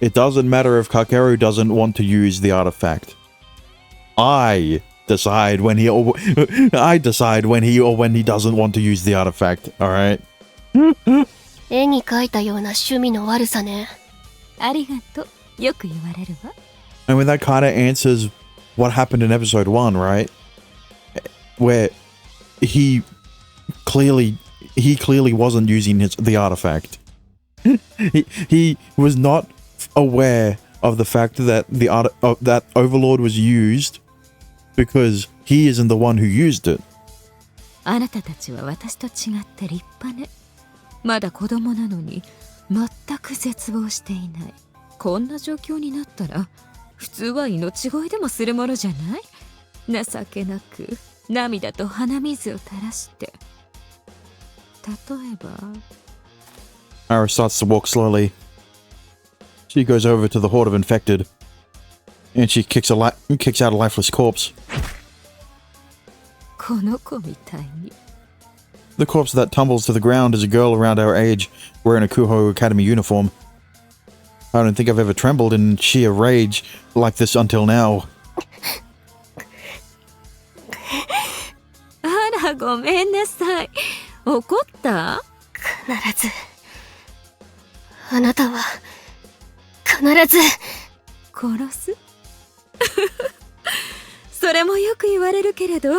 it doesn't matter if Kakeru doesn't want to use the artifact. I decide when he or I decide when he or when he doesn't want to use the artifact. All right. 絵に描いたような趣味の悪さね。ありがとう。よく言われるわ。 I mean, that kind of answers what happened in episode 1, right? Where he clearly wasn't using the artifact. he was not aware of the fact that that Overlord was used because he isn't the one who used it. あなたたちは私と違って立派ね。まだ子供なのに全く絶望していない。こんな状況になったら普通は命乞いでもするものじゃない？情けなく涙と鼻水を垂らして。例えば Ara starts to walk slowly. She goes over to the horde of infected, and she kicks out a lifeless corpse. この子みたいに。 The corpse that tumbles to the ground is a girl around our age, wearing a Kuho Academy uniform. I don't think I've ever trembled in sheer rage like this until now. あら、ごめんなさい。怒った？必ず。あなたは、必ず。殺す？それもよく言われるけれど、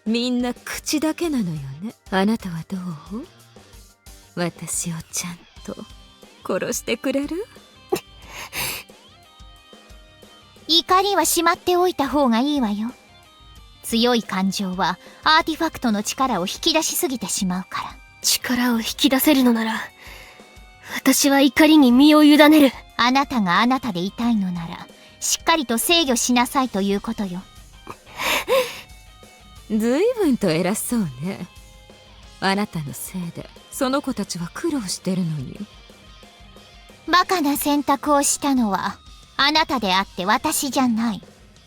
みんな口だけなのよね。あなたはどう？私をちゃんと殺してくれる？怒りはしまっておいた方がいいわよ。強い感情はアーティファクトの力を引き出しすぎてしまうから。力を引き出せるのなら、私は怒りに身を委ねる。あなたがあなたでいたいのなら、しっかりと制御しなさいということよ。ずいぶんと偉そうね。あなたのせいでその子たちは苦労してるのに。バカな選択をしたのはあなたであって私じゃない。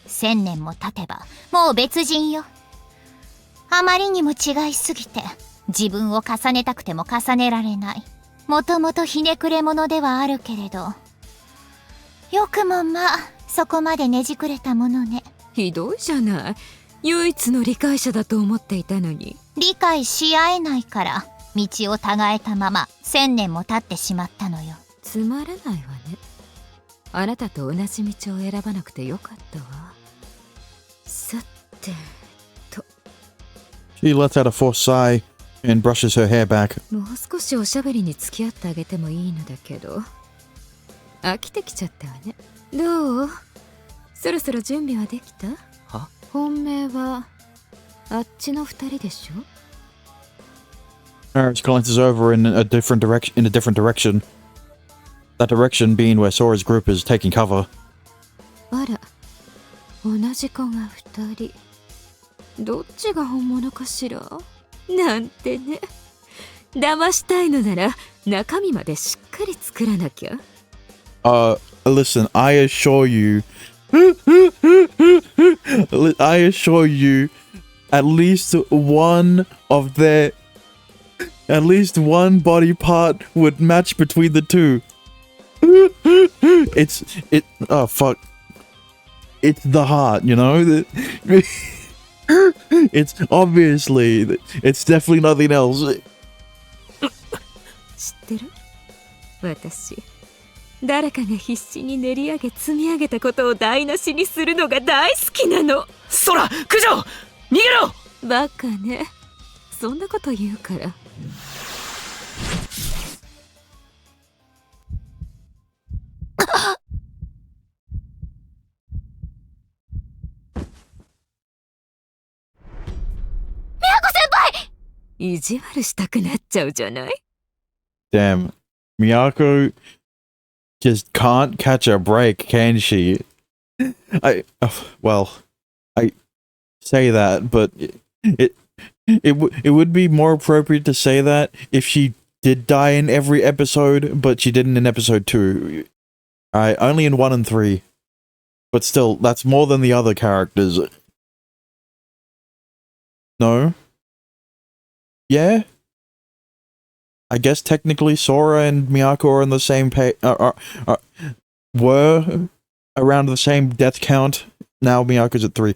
1000年も経てばもう別人よ。あまりにも違いすぎて自分を重ねたくても重ねられない。もともとひねくれ者ではあるけれど、よくもまあそこまでねじくれたものね。ひどいじゃない。唯一の理解者だと思っていたのに。理解し合えないから道を違えたまま1000年も経ってしまったのよ。つまらないわね。あなたと同じ道を選ばなくてよかったわ。さてと。 She lets out a forced sigh and brushes her hair back. もう少しおしゃべりに付き合ってあげてもいいのだけど、飽きてきちゃったわね。どう？そろそろ準備はできた？は？本命はあっちの2人でしょ？ Aris glances over in a different direction. That direction being where Sora's group is taking cover. あら、同じ子が2人。どっちが本物かしら？なんてね。騙したいのなら中身までしっかり作らなきゃ。Listen, I assure you, at least one body part would match between the two. Oh fuck. It's the heart, you know? It's obviously, it's definitely nothing else. 知ってる？私、誰かが必死に練り上げ積み上げたことを台無しにするのが大好きなの。そら、九条！逃げろ！バカね。そんなこと言うから。意地悪したくなっちゃうじゃない？ Damn, Miyako just can't catch a break, can she? I say that, but it would be more appropriate to say that if she did die in every episode, but she didn't in episode 2. Only in 1 and 3. But still, that's more than the other characters. No? Yeah? I guess technically Sora and Miyako are on the same were around the same death count. Now Miyako's at 3.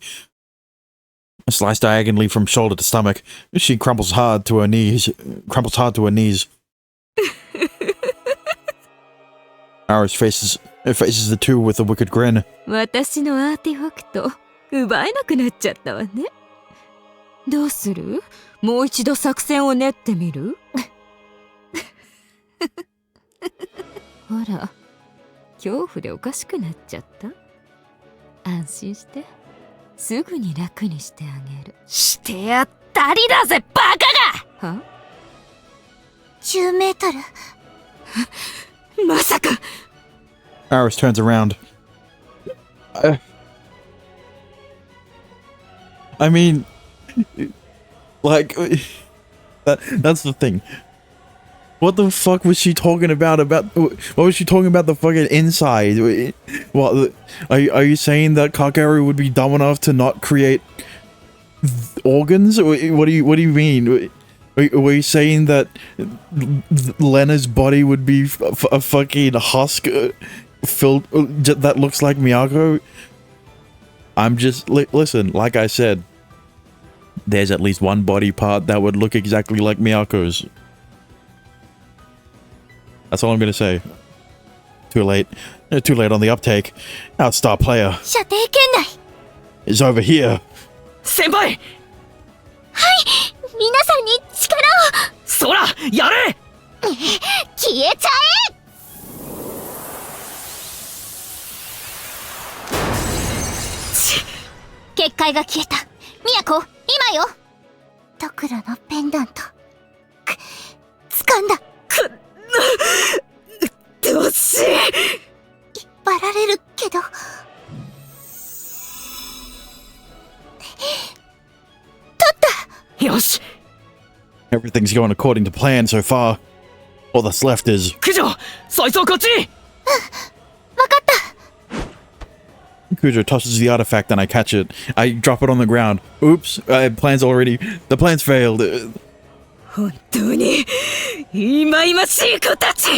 Sliced diagonally from shoulder to stomach, she crumples hard to her knees. Aris faces the two with a wicked grin. 私のアーティファクト奪えなくなっちゃったわね。どうする？もう一度作戦を練ってみる？ほら、恐怖でおかしくなっちゃった。安心して、すぐに楽にしてあげる。してやったりだぜバカが。は10メートル。まさか。 Aris turns around. I mean, like, that's the thing. What the fuck was she talking about? What was she talking about? The fucking inside? What? Are you saying that Kakaru would be dumb enough to not create organs? What do you mean? Were you saying that Lena's body would be a fucking husk filled that looks like Miyako? I'm just listen. Like I said, there's at least one body part that would look exactly like Miyako's. That's all I'm gonna say. Too late. Too late on the uptake. Our star player 射程圏内。 is over here. 先輩。皆さんに力を。そらやれ。消えちゃえ。結界が消えた。都、今よ。ドクロのペンダント。掴んだ。どうし。引っ張られるけど。よし。 Everything's going according to plan so far. All that's left is 九条、そいつをこっちに。わかった。 Kujo tosses the artifact and I catch it. I drop it on the ground. Oops, the plans failed. 本当に忌々しい子たち。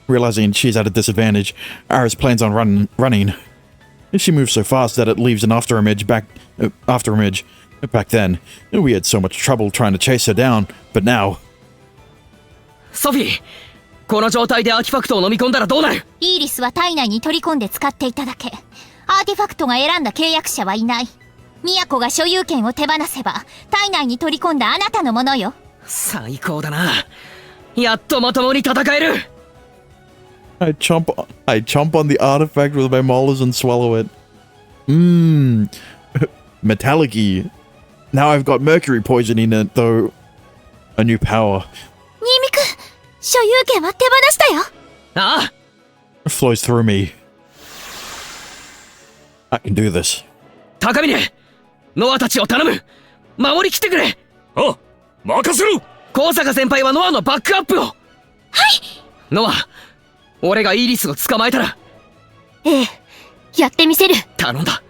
Realizing she's at a disadvantage, Aris plans on running. She moves so fast that it leaves an afterimage. Back then, we had so much trouble trying to chase her down, but now... ソフィー、この状態でアーティファクトを飲み込んだらどうなる？イーリスは体内に取り込んで使っていただけ。アーティファクトが選んだ契約者はいない。都が所有権を手放せば体内に取り込んだあなたのものよ。最高だな。やっとまともに戦える。I chomp on the artifact with my molars and swallow it. Metallic-y. Now I've got mercury poison in it, though. A new power. 新見くん、所有権は手放したよ。ああ。 Flows through me. I can do this. 高峰、ノアたちを頼む。守りきってくれ。あ、任せろ。高坂先輩はノアのバックアップを。はい。ノア、俺がイーリスを捕まえたら。ええ、やってみせる。頼んだ。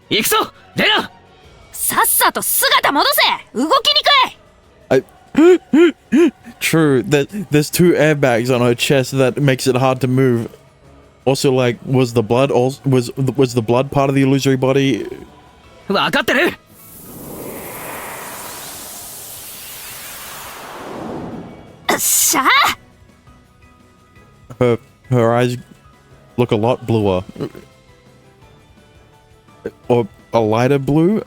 行くぞ、レナ。さっさと姿戻せ。動きにくい。 True. There's 2 airbags on her chest that makes it hard to move. Also, like, was the blood part of the illusory body? わかってる。しゃあ。 Her eyes look a lot bluer. Or a lighter blue?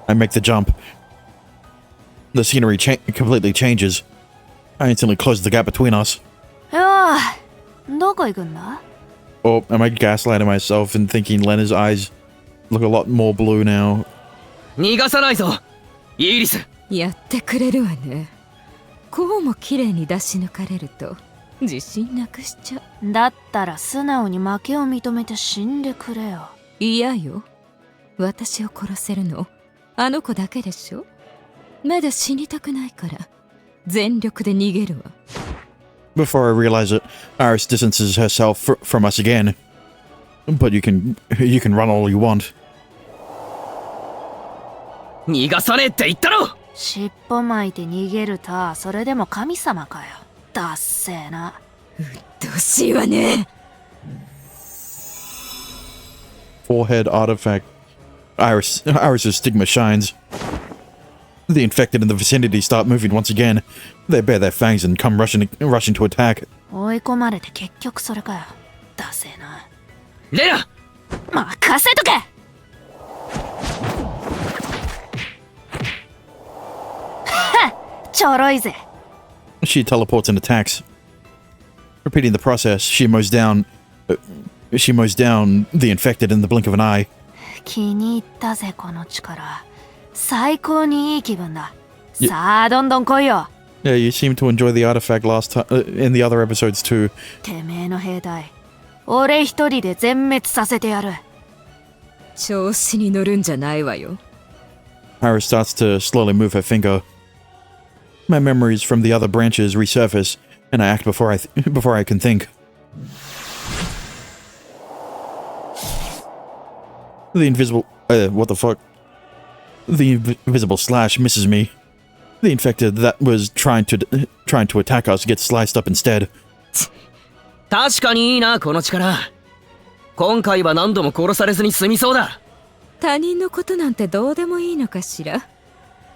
I make the jump. The scenery completely changes. I instantly close the gap between us. よー、どこ行くんだ？ Or am I gaslighting myself and thinking Lena's eyes look a lot more blue now? 逃がさないぞ、イーリス。やってくれるわね。こうも綺麗に出し抜かれると自信なくしちゃう。だったら素直に負けを認めて死んでくれよ。嫌よ。私を殺せるのあの子だけでしょ。まだ死にたくないから全力で逃げるわ。 Before I realize it, Aris distances herself from us again. But you can run all you want. 逃がさねえって言ったろ。尻尾巻いて逃げるた。それでも神様かよ。だっせーな。どうしいわね。forehead artifact. Iris's stigma shines. The infected in the vicinity start moving once again. They bare their fangs and come rushing to attack. 追い込まれて結局それかよ。ダセえな。レナ任せとけ。ちょろいぜ。 She teleports and attacks. Repeating the process, she mows down the infected in the blink of an eye. 気に入ったぜこの力。最高にいい気分だ。さあどんどん来いよ。 Yeah, you seem to enjoy the artifact last time in the other episodes too. てめえの兵隊、俺一人で全滅させてやる。調子に乗るんじゃないわよ。 Iris starts to slowly move her finger. My memories from the other branches resurface, and I act before I can think. The invisible... what the fuck? The invisible slash misses me. The infected that was trying to attack us gets sliced up instead. 確かにいいなこの力。今回は何度も殺されずに済みそうだ。他人のことなんてどうでもいいのかしら。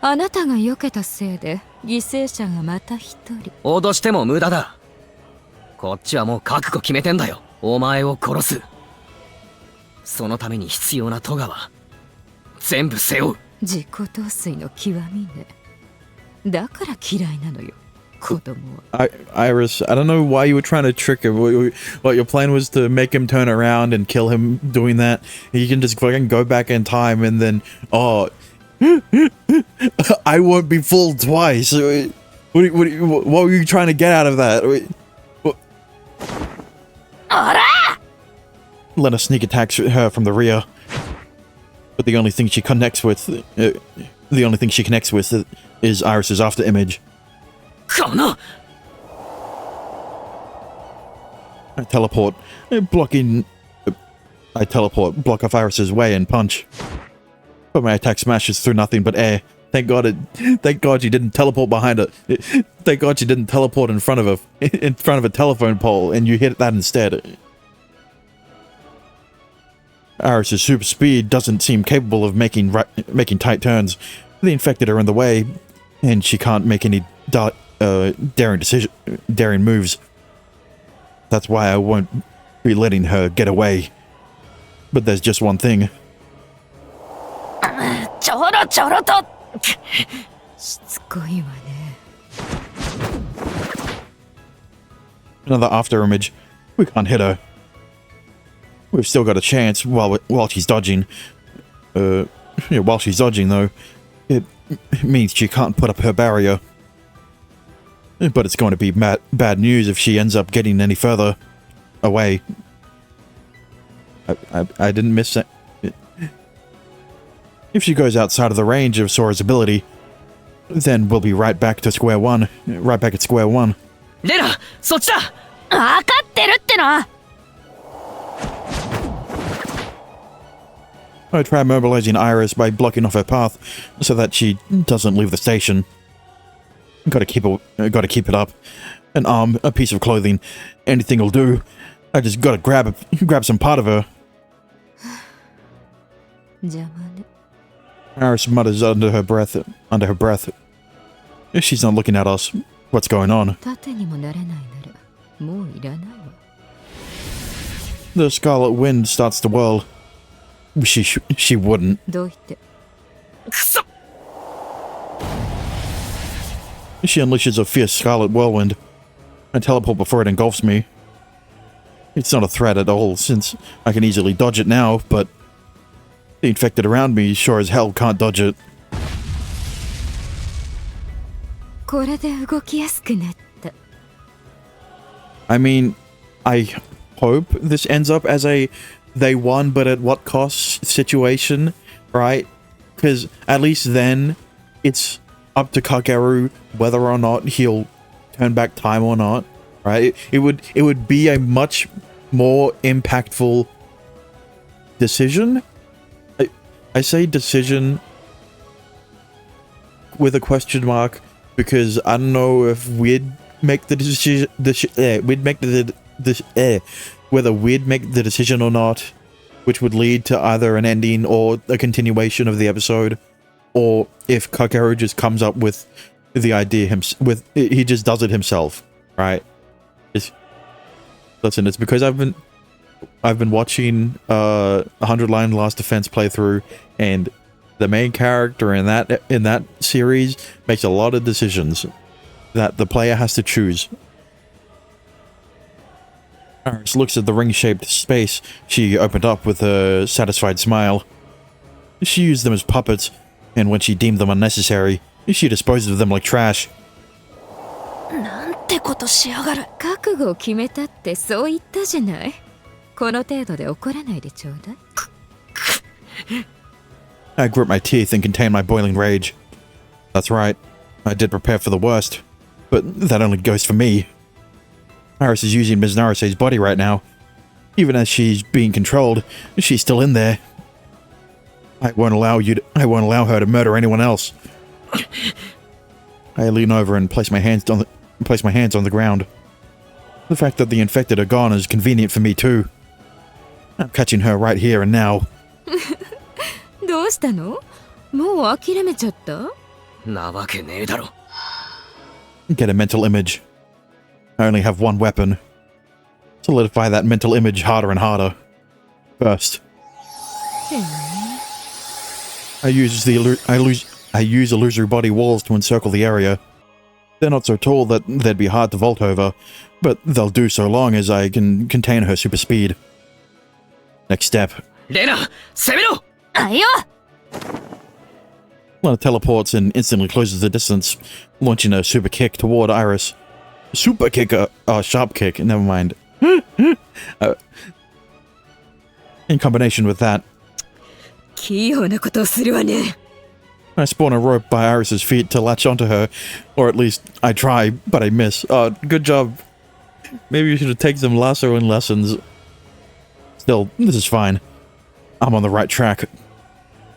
あなたが避けたせいで犠牲者がまた一人。脅しても無駄だ。こっちはもう覚悟決めてんだよ。お前を殺す。そのために必要なトガは全部背負う。自己陶酔の極みね。だから嫌いなのよ、子供は。Iris, I don't know why you were trying to trick him. What your plan was to make him turn around and kill him doing that. You can just fucking go back in time and then, I won't be fooled twice. What were you trying to get out of that? Lena sneak attacks her from the rear, but the only thing she connects with is Iris's after image. この I teleport, block off Iris's way and punch. But my attack smashes through nothing but air. Thank God she didn't teleport behind her. Thank God she didn't teleport in front of a telephone pole and you hit that instead. Iris's super speed doesn't seem capable of making tight turns. The infected are in the way, and she can't make any daring moves. That's why I won't be letting her get away. But there's just one thing. ちょろちょろと。しつこいわね。 Another after image. We can't hit her. We've still got a chance while she's dodging. While she's dodging though, it means she can't put up her barrier. But it's going to be bad news if she ends up getting any further away. I didn't miss it. If she goes outside of the range of Sora's ability, then we'll be right back at square one. レナ、そっちだ。分かってるっての。 I try mobilizing Iris by blocking off her path so that she doesn't leave the station. Gotta keep it up. An arm, a piece of clothing, anything'll do. I just gotta grab some part of her. 邪魔ね。 Iris mutters under her breath. She's not looking at us. What's going on? 盾にもなれないならもういらないわ。 The scarlet wind starts to whirl. She wouldn't. どういて。くそ。 She unleashes a fierce scarlet whirlwind. I teleport before it engulfs me. It's not a threat at all, since I can easily dodge it now, but the infected around me sure as hell can't dodge it. これで動きやすくなった。 I mean, I hope this ends up as a they won but at what cost situation, right? Because at least then it's up to Kakeru whether or not he'll turn back time or not, right? It would be a much more impactful decision. I say decision with a question mark because I don't know if we'd make the decision. Whether we'd make the decision or not. which would lead to either an ending or a continuation of the episode, or if Kakeru just comes up with the idea he just does it himself, right? Listen, it's because I've been watching 100 Line Last Defense playthrough, and the main character in that series makes a lot of decisions that the player has to choose. Iris looks at the ring-shaped space she opened up with a satisfied smile. She used them as puppets, and when she deemed them unnecessary, she disposed of them like trash. なんてことしやがる。覚悟を決めたってそう言ったじゃない。この程度で怒らないでちょうだい。I grit my teeth and contain my boiling rage. That's right, I did prepare for the worst, but that only goes for me. Iris is using Ms. Narase's body right now. Even as she's being controlled, she's still in there. I won't allow her to murder anyone else. I lean over and place my hands on the ground. The fact that the infected are gone is convenient for me too. I'm catching her right here and now. どうしたの？もう諦めちゃった？なわけねえだろ。Get a mental image. I only have one weapon. Solidify that mental image harder and harder. First, I use illusory body walls to encircle the area. They're not so tall that they'd be hard to vault over, but they'll do so long as I can contain her super speed. Next step. レナ、攻めろ！あいよ Lena teleports and instantly closes the distance, launching a super kick toward Iris. Super kick, sharp kick, never mind. In combination with that, 器用なことをするわね。I spawn a rope by Iris's feet to latch onto her, or at least I try, but I miss. Good job. Maybe you should have taken some lassoing lessons. Still, this is fine. I'm on the right track.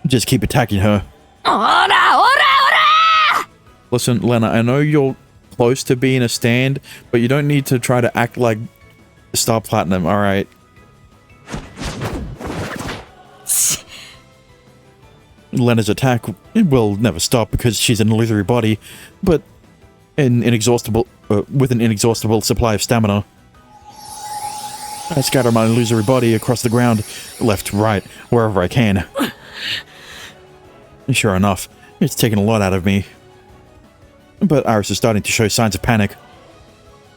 Just keep attacking her. おらおらおら Listen, Lena, I know you're close to being a stand, but you don't need to try to act like Star Platinum, alright? Lena's attack will never stop because she's an illusory body, but with an inexhaustible supply of stamina. I scatter my illusory body across the ground, left, right, wherever I can. Sure enough, it's taken a lot out of me. But Iris is starting to show signs of panic.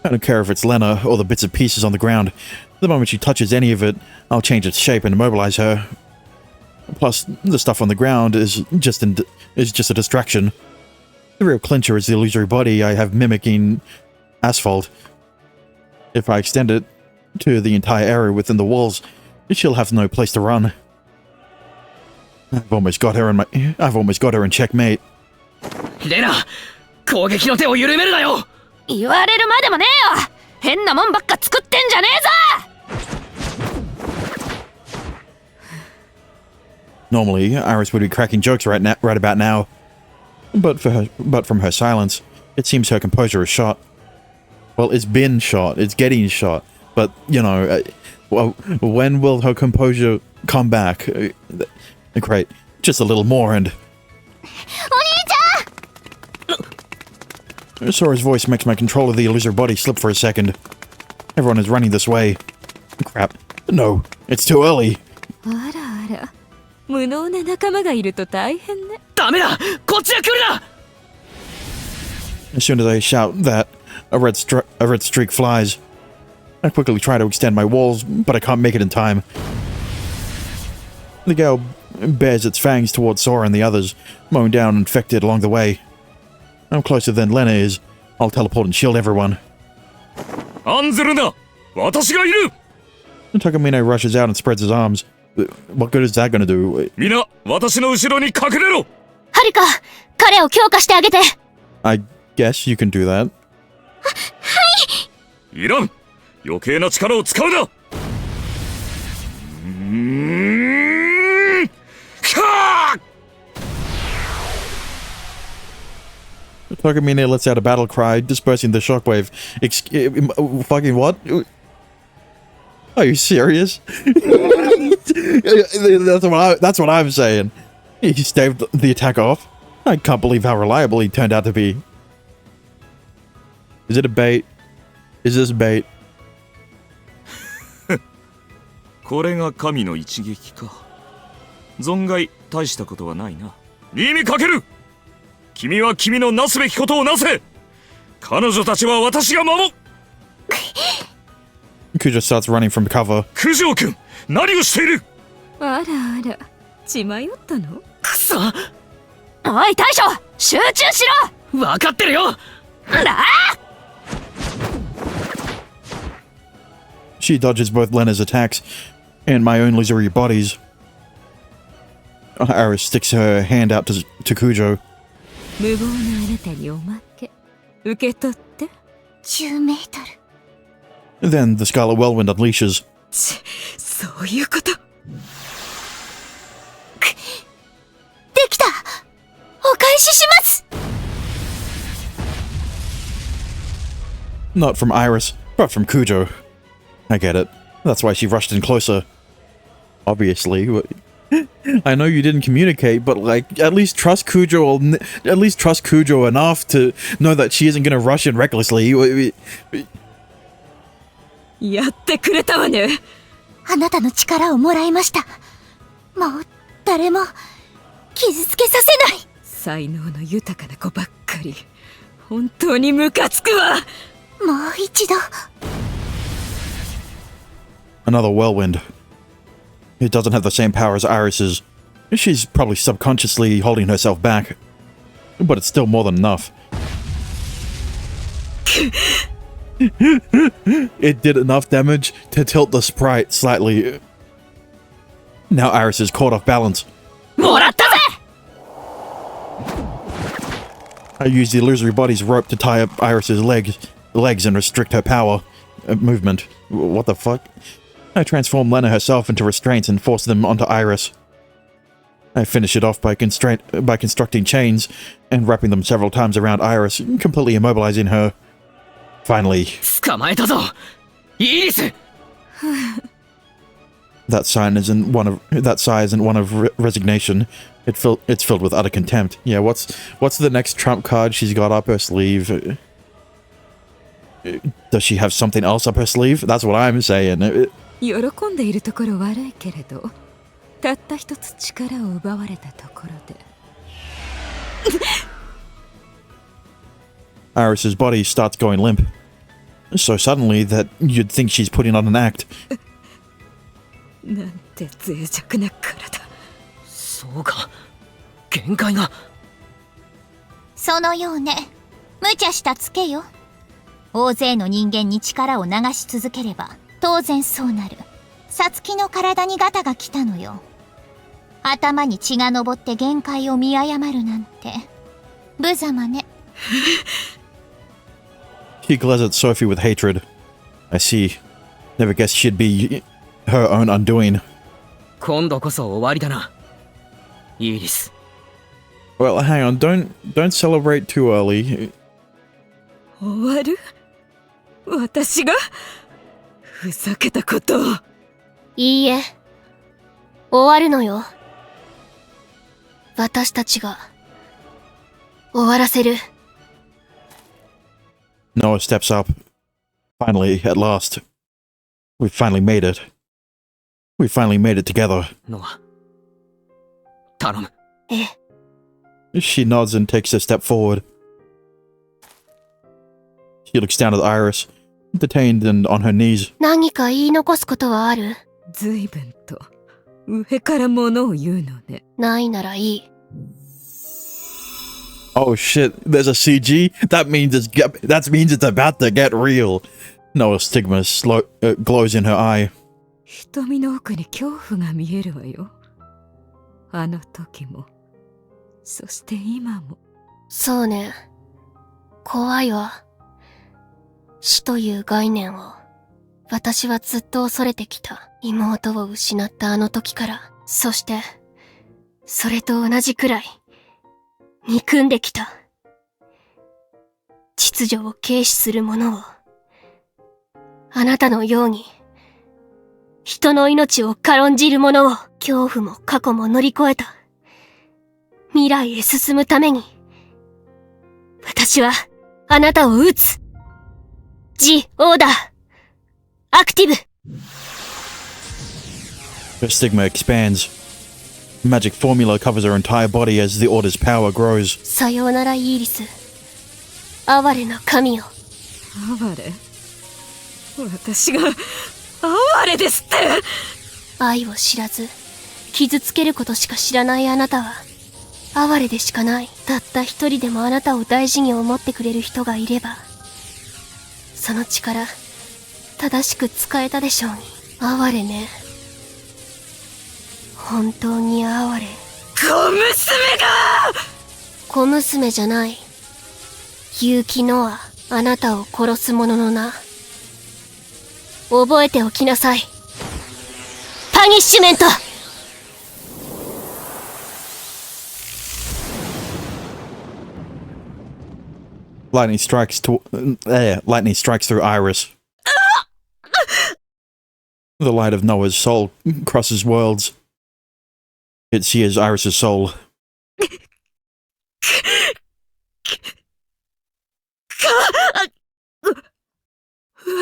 I don't care if it's Lena or the bits and pieces on the ground. The moment she touches any of it, I'll change its shape and immobilize her. Plus, the stuff on the ground is just a distraction. The real clincher is the illusory body I have mimicking asphalt. If I extend it to the entire area within the walls, she'll have no place to run. I've almost got her in checkmate. レナ、攻撃の手を緩めるなよ！言われるまでもねえよ変なもんばっか作ってんじゃねえぞ Normally, Iris would be cracking jokes right about now. But from her silence, it seems her composure is shot. Well, it's been shot. It's getting shot. But, you know, when will her composure come back? Great. Just a little more and... Sora's voice makes my control of the illusory body slip for a second. Everyone is running this way. Crap. No, it's too early. あらあら、無能な仲間がいると大変ね。ダメだ！こっちへ来るな！ As soon as I shout that, a red streak flies. I quickly try to extend my walls, but I can't make it in time. The gale bares its fangs towards Sora and the others, mowing down infected along the way. I'm closer than Lena is. I'll teleport and shield everyone. 案ずるな！私がいる！ Takamine rushes out and spreads his arms. What good is that gonna do? みな、私の後ろに隠れろ！はるか彼を強化してあげて I guess you can do that. いらん！余計な力を使うな！Takamine lets out a battle cry, dispersing the shockwave. Fucking what? Are you serious? That's what I'm saying. He staved the attack off. I can't believe how reliable he turned out to be. Is it a bait? Is this bait? これが神の一撃か。存外大したことはないな。新見かける。君は君のなすべきことをなせ。彼女たちは私が守る。Kujo starts running from cover. 九条君、何をしている。あらあら、血迷ったの。くそ。おい大将、集中しろ。分かってるよ。だ She dodges both Lena's attacks and my own illusory bodies. Iris sticks her hand out to Kujo. 無謀なあなたにおまけ。受け取って。10メートル。 Then the Scarlet Whirlwind unleashes. そういうこと。できた。お返しします。 Not from Iris, but from Kujo. I get it. That's why she rushed in closer. Obviously. I know you didn't communicate, but like, at least trust Kujo, at least trust Kujo enough to know that she isn't gonna rush in recklessly. やってくれたわね。あなたの力をもらいました。もう誰も傷つけさせない。才能の豊かな子ばっかり。本当にムカつくわ。もう一度。 Another whirlwind. It doesn't have the same power as Iris's. She's probably subconsciously holding herself back. But it's still more than enough. It did enough damage to tilt the sprite slightly. Now Iris is caught off balance. もらったぜ。 I use the illusory body's rope to tie up Iris's legs and restrict her power movement. What the fuck? I transform Lena herself into restraints and force them onto Iris. I finish it off by constructing chains and wrapping them several times around Iris, completely immobilizing her. Finally, 捕まえたぞ。イリス。 that sigh isn't one of resignation. It's filled with utter contempt. Yeah, what's the next trump card she's got up her sleeve? Does she have something else up her sleeve? That's what I'm saying. 喜んでいるところ悪いけれど、たった一つ力を奪われたところで。Iris's body starts going limp. So suddenly that you'd think she's putting on an act. なんて脆弱な体。そうか。限界が。そのようね。無茶したツケよ。大勢の人間に力を流し続ければ当然そうなる。サツキの体にガタが来たのよ。頭に血が上って限界を見誤るなんて無様ね。He glares at Sophie with hatred. I see. Never guessed she'd be her own undoing. 今度こそ終わりだな。イリス。 Well, hang on. Don't celebrate too early. 終わる？私が？ふざけたことを。いいえ。終わるのよ。私たちが終わらせる。Noah steps up. Finally, at last. We finally made it. We finally made it together. ノア。頼む。ええ。 She nods and takes a step forward. She looks down at Iris, detained and on her knees. 何か言い残すことはある？随分と上から物を言うのね。ないならいい。 Oh shit, there's a CG? That means it's about to get real. Noah's stigma glows in her eye. 瞳の奥に恐怖が見えるわよ。あの時も、そして今も。そうね。怖いわ。死という概念を、私はずっと恐れてきた。妹を失ったあの時から、そして、それと同じくらい、憎んできた。秩序を軽視する者を、あなたのように、人の命を軽んじる者を、恐怖も過去も乗り越えた。未来へ進むために、私は、あなたを撃つ。G オーダー。アクティブ。Her stigma expands. Magic formula covers her entire body as the Order's power grows. さようならイーリス。哀れな神よ。哀れ？私が哀れですって。愛を知らず、傷つけることしか知らないあなたは、哀れでしかない。たった一人でもあなたを大事に思ってくれる人がいれば、その力、正しく使えたでしょうに。哀れね。本当に哀れ。小娘が！小娘じゃない。結城ノア、あなたを殺す者の名。覚えておきなさい。パニッシュメント！Lightning strikes through Iris. The light of Noah's soul crosses worlds. It sears Iris's soul.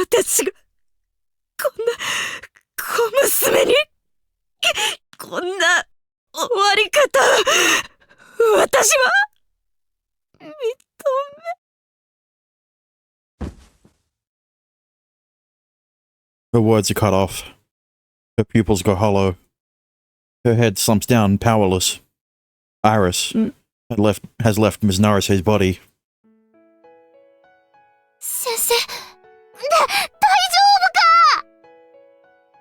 私がこんな小娘にこんな終わり方私は認め Her words are cut off. Her pupils go hollow. Her head slumps down, powerless. Iris has left Ms. Narise's body. 先生、大丈夫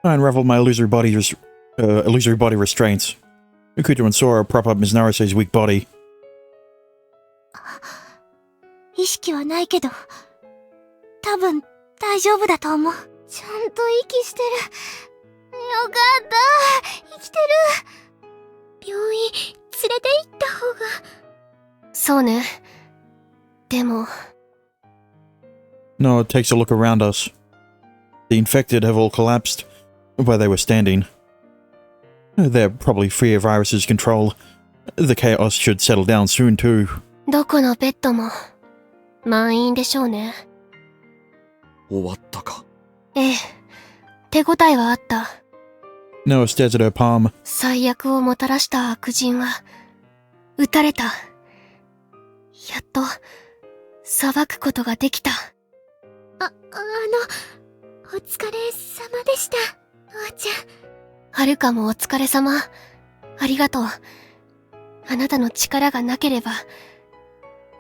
か？ I unraveled my illusory body restraints. Akuto and Sora prop up Ms. Narise's weak body. 意識はないけど、多分大丈夫だと思う。ちゃんと息してる。よかった。生きてる。病院連れて行った方が。そうね。でも、Noah takes a look around us. The infected have all collapsed where they were standing. They're probably free of Iris's control. The chaos should settle down soon too. どこのベッドも満員でしょうね。終わったか。ええ、手応えはあった。Noah stares at her palm. 最悪をもたらした悪人は、撃たれた。やっと、裁くことができた。お疲れ様でした、おーちゃん。はるかもお疲れ様。ありがとう。あなたの力がなければ、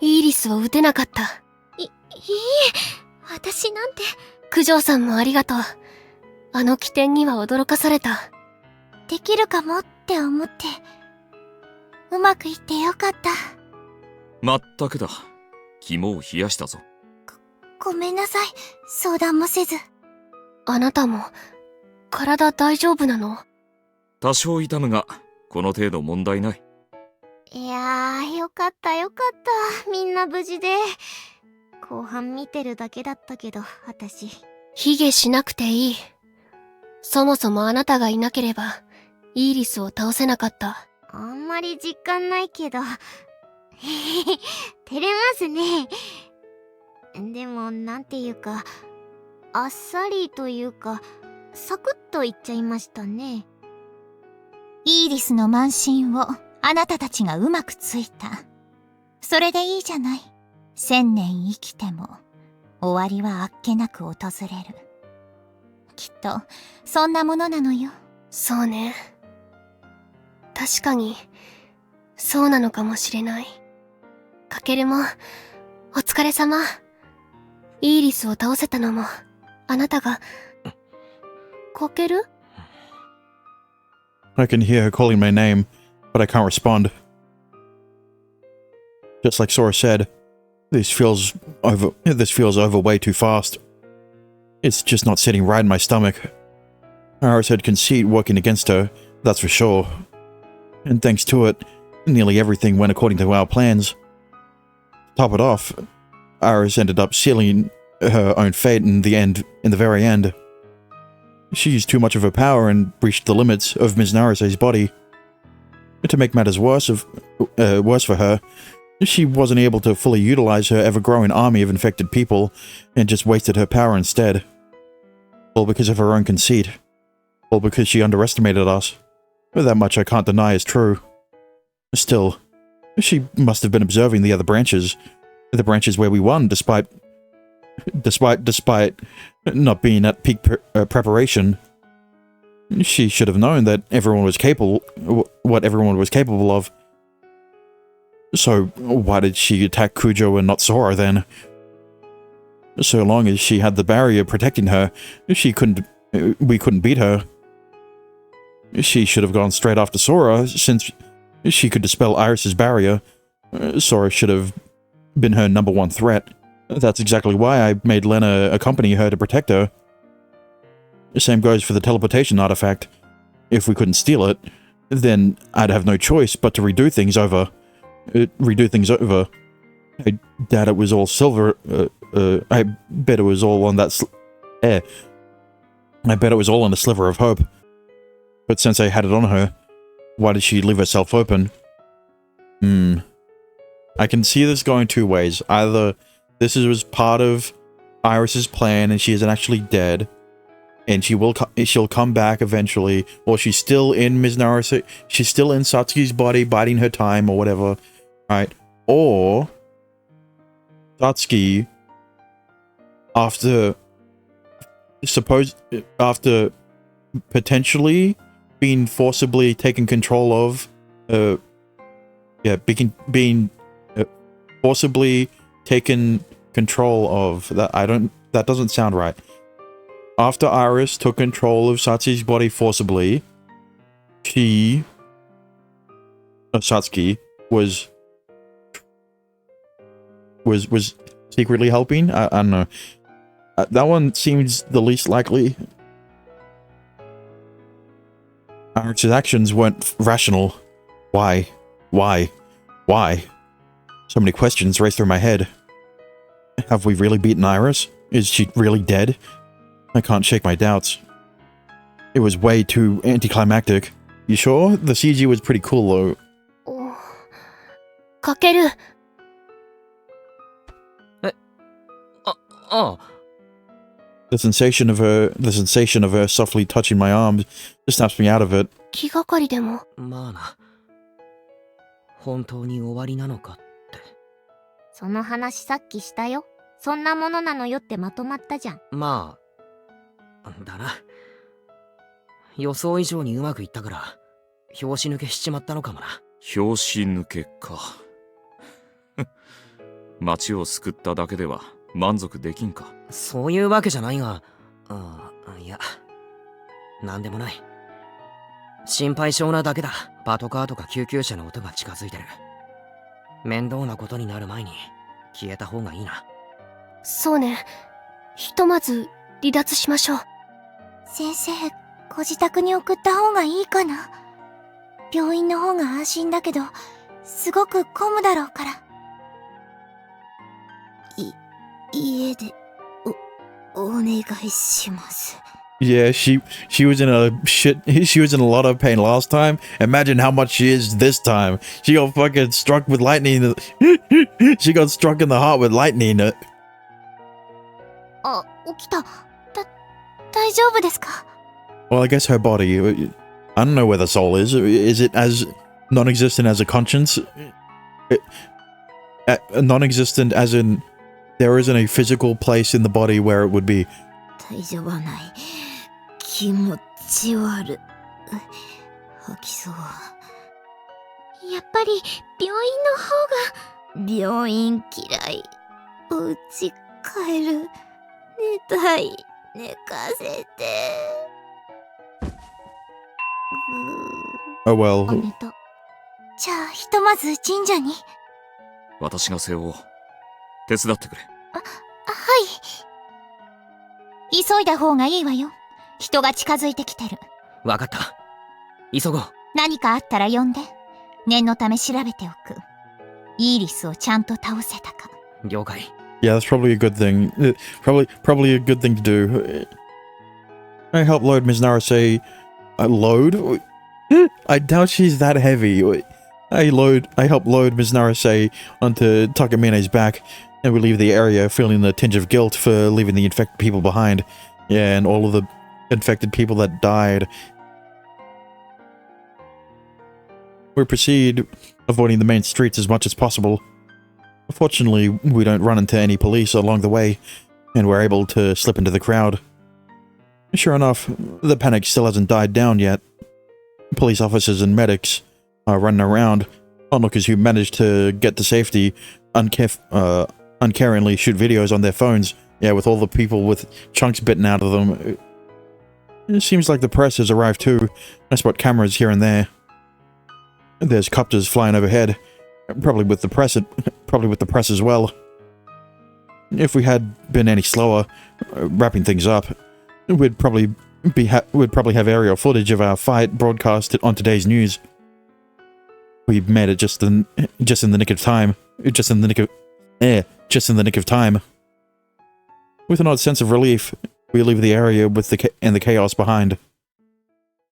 イーリスを撃てなかった。いいえ、私なんて。九条さんもありがとう。あの起点には驚かされた。できるかもって思って。うまくいってよかった。まったくだ。肝を冷やしたぞ。ごめんなさい。相談もせず。あなたも、体大丈夫なの？多少痛むが、この程度問題ない。いやー、よかったよかった。みんな無事で。後半見てるだけだったけど、私。卑下しなくていい。そもそもあなたがいなければ、イーリスを倒せなかった。あんまり実感ないけど。照れますね。でも、なんていうか、あっさりというか、サクッといっちゃいましたね。イーリスの慢心をあなたたちがうまくついた。それでいいじゃない。1000年生きても終わりはあっけなく訪れる。きっとそんなものなのよ。そうね。確かにそうなのかもしれない。かけるもお疲れ様。イーリスを倒せたのもあなたが。かける？ I can hear her calling my name, but I can't respond. Just like Sora said, this feels over way too fast. It's just not sitting right in my stomach. Iris had conceit working against her, that's for sure. And thanks to it, nearly everything went according to our plans. To top it off, Iris ended up sealing her own fate in the very end. She used too much of her power and breached the limits of Ms. Narise's body. To make matters worse for her, she wasn't able to fully utilize her ever-growing army of infected people and just wasted her power instead. All because of her own conceit. All because she underestimated us. That much I can't deny is true. Still, she must have been observing the other branches. The branches where we won, despite not being at peak preparation. She should have known that what everyone was capable of. So why did she attack Kujo and not Sora then? So long as she had the barrier protecting her, we couldn't beat her. She should have gone straight after Sora, since she could dispel Iris's barrier. Sora should have been her #1 threat. That's exactly why I made Lena accompany her to protect her. The same goes for the teleportation artifact. If we couldn't steal it, then I'd have no choice but to redo things over. I doubt it was all silver. I bet it was all on that I bet it was all on a sliver of hope. But since I had it on her, why did she leave herself open? I can see this going two ways. Either this was part of Iris's plan and she isn't actually dead, and she'll come back eventually, or she's still in Ms. Narise, she's still in Satsuki's body, biding her time, or whatever, right? Or Satsuki, after potentially being forcibly taken control of, being forcibly taken control of, that doesn't sound right. After Iris took control of Satsuki's body forcibly, Satsuki was secretly helping? I don't know. That one seems the least likely. Iris's actions weren't rational. Why? So many questions race through my head. Have we really beaten Iris? Is she really dead? I can't shake my doubts. It was way too anticlimactic. You sure? The CG was pretty cool though. かける。The sensation of her softly touching my arm just snaps me out of it. 気がかりでも。まあな。本当に終わりなのかって。その話さっきしたよ。そんなものなのよってまとまったじゃん。まあ、だな。予想以上にうまくいったから、拍子抜けしちまったのかもな。拍子抜けか。町を救っただけでは満足できんか。そういうわけじゃないが、いや、なんでもない。心配性なだけだ。パトカーとか救急車の音が近づいてる。面倒なことになる前に消えた方がいいな。そうね。ひとまず離脱しましょう。先生、ご自宅に送った方がいいかな。病院の方が安心だけど、すごく混むだろうから。家でお願いします。Yeah, she was in a lot of pain last time. Imagine how much she is this time. She got fucking struck with lightning. She got struck in the heart with lightning. あ、起きた。大丈夫ですか? Well, I guess her body. I don't know where the soul is. Is it as non-existent as a conscience? Non-existent as in there isn't a physical place in the body where it would be. 大丈夫はない。気持ち悪い。吐きそう。やっぱり病院の方が。病院嫌い。お家帰る。寝たい。寝かせて。Oh well. おめでとう。じゃあひとまず神社に。私が背負おう。手伝ってくれ。はい。急いだ方がいいわよ。人が近づいてきてる。わかった。急ごう。何かあったら呼んで。念のため調べておく。イーリスをちゃんと倒せたか。了解。Yeah, that's probably a good thing. Probably a good thing to do. I helped load Ms. Narase. Load? I doubt she's that heavy. I helped load Ms. Narase onto Takamine's back, and we leave the area feeling the tinge of guilt for leaving the infected people behind. Yeah, and all of the infected people that died. We proceed, avoiding the main streets as much as possible. Fortunately, we don't run into any police along the way, and we're able to slip into the crowd. Sure enough, the panic still hasn't died down yet. Police officers and medics are running around. Onlookers who managed to get to safety uncaringly shoot videos on their phones. Yeah, with all the people with chunks bitten out of them. It seems like the press has arrived too. I spot cameras here and there. There's copters flying overhead, probably with the press as well. If we had been any slower, wrapping things up, we'd probably have aerial footage of our fight broadcast on today's news. We made it just in the nick of time. Just in the nick of time. With an odd sense of relief, we leave the area with the chaos behind.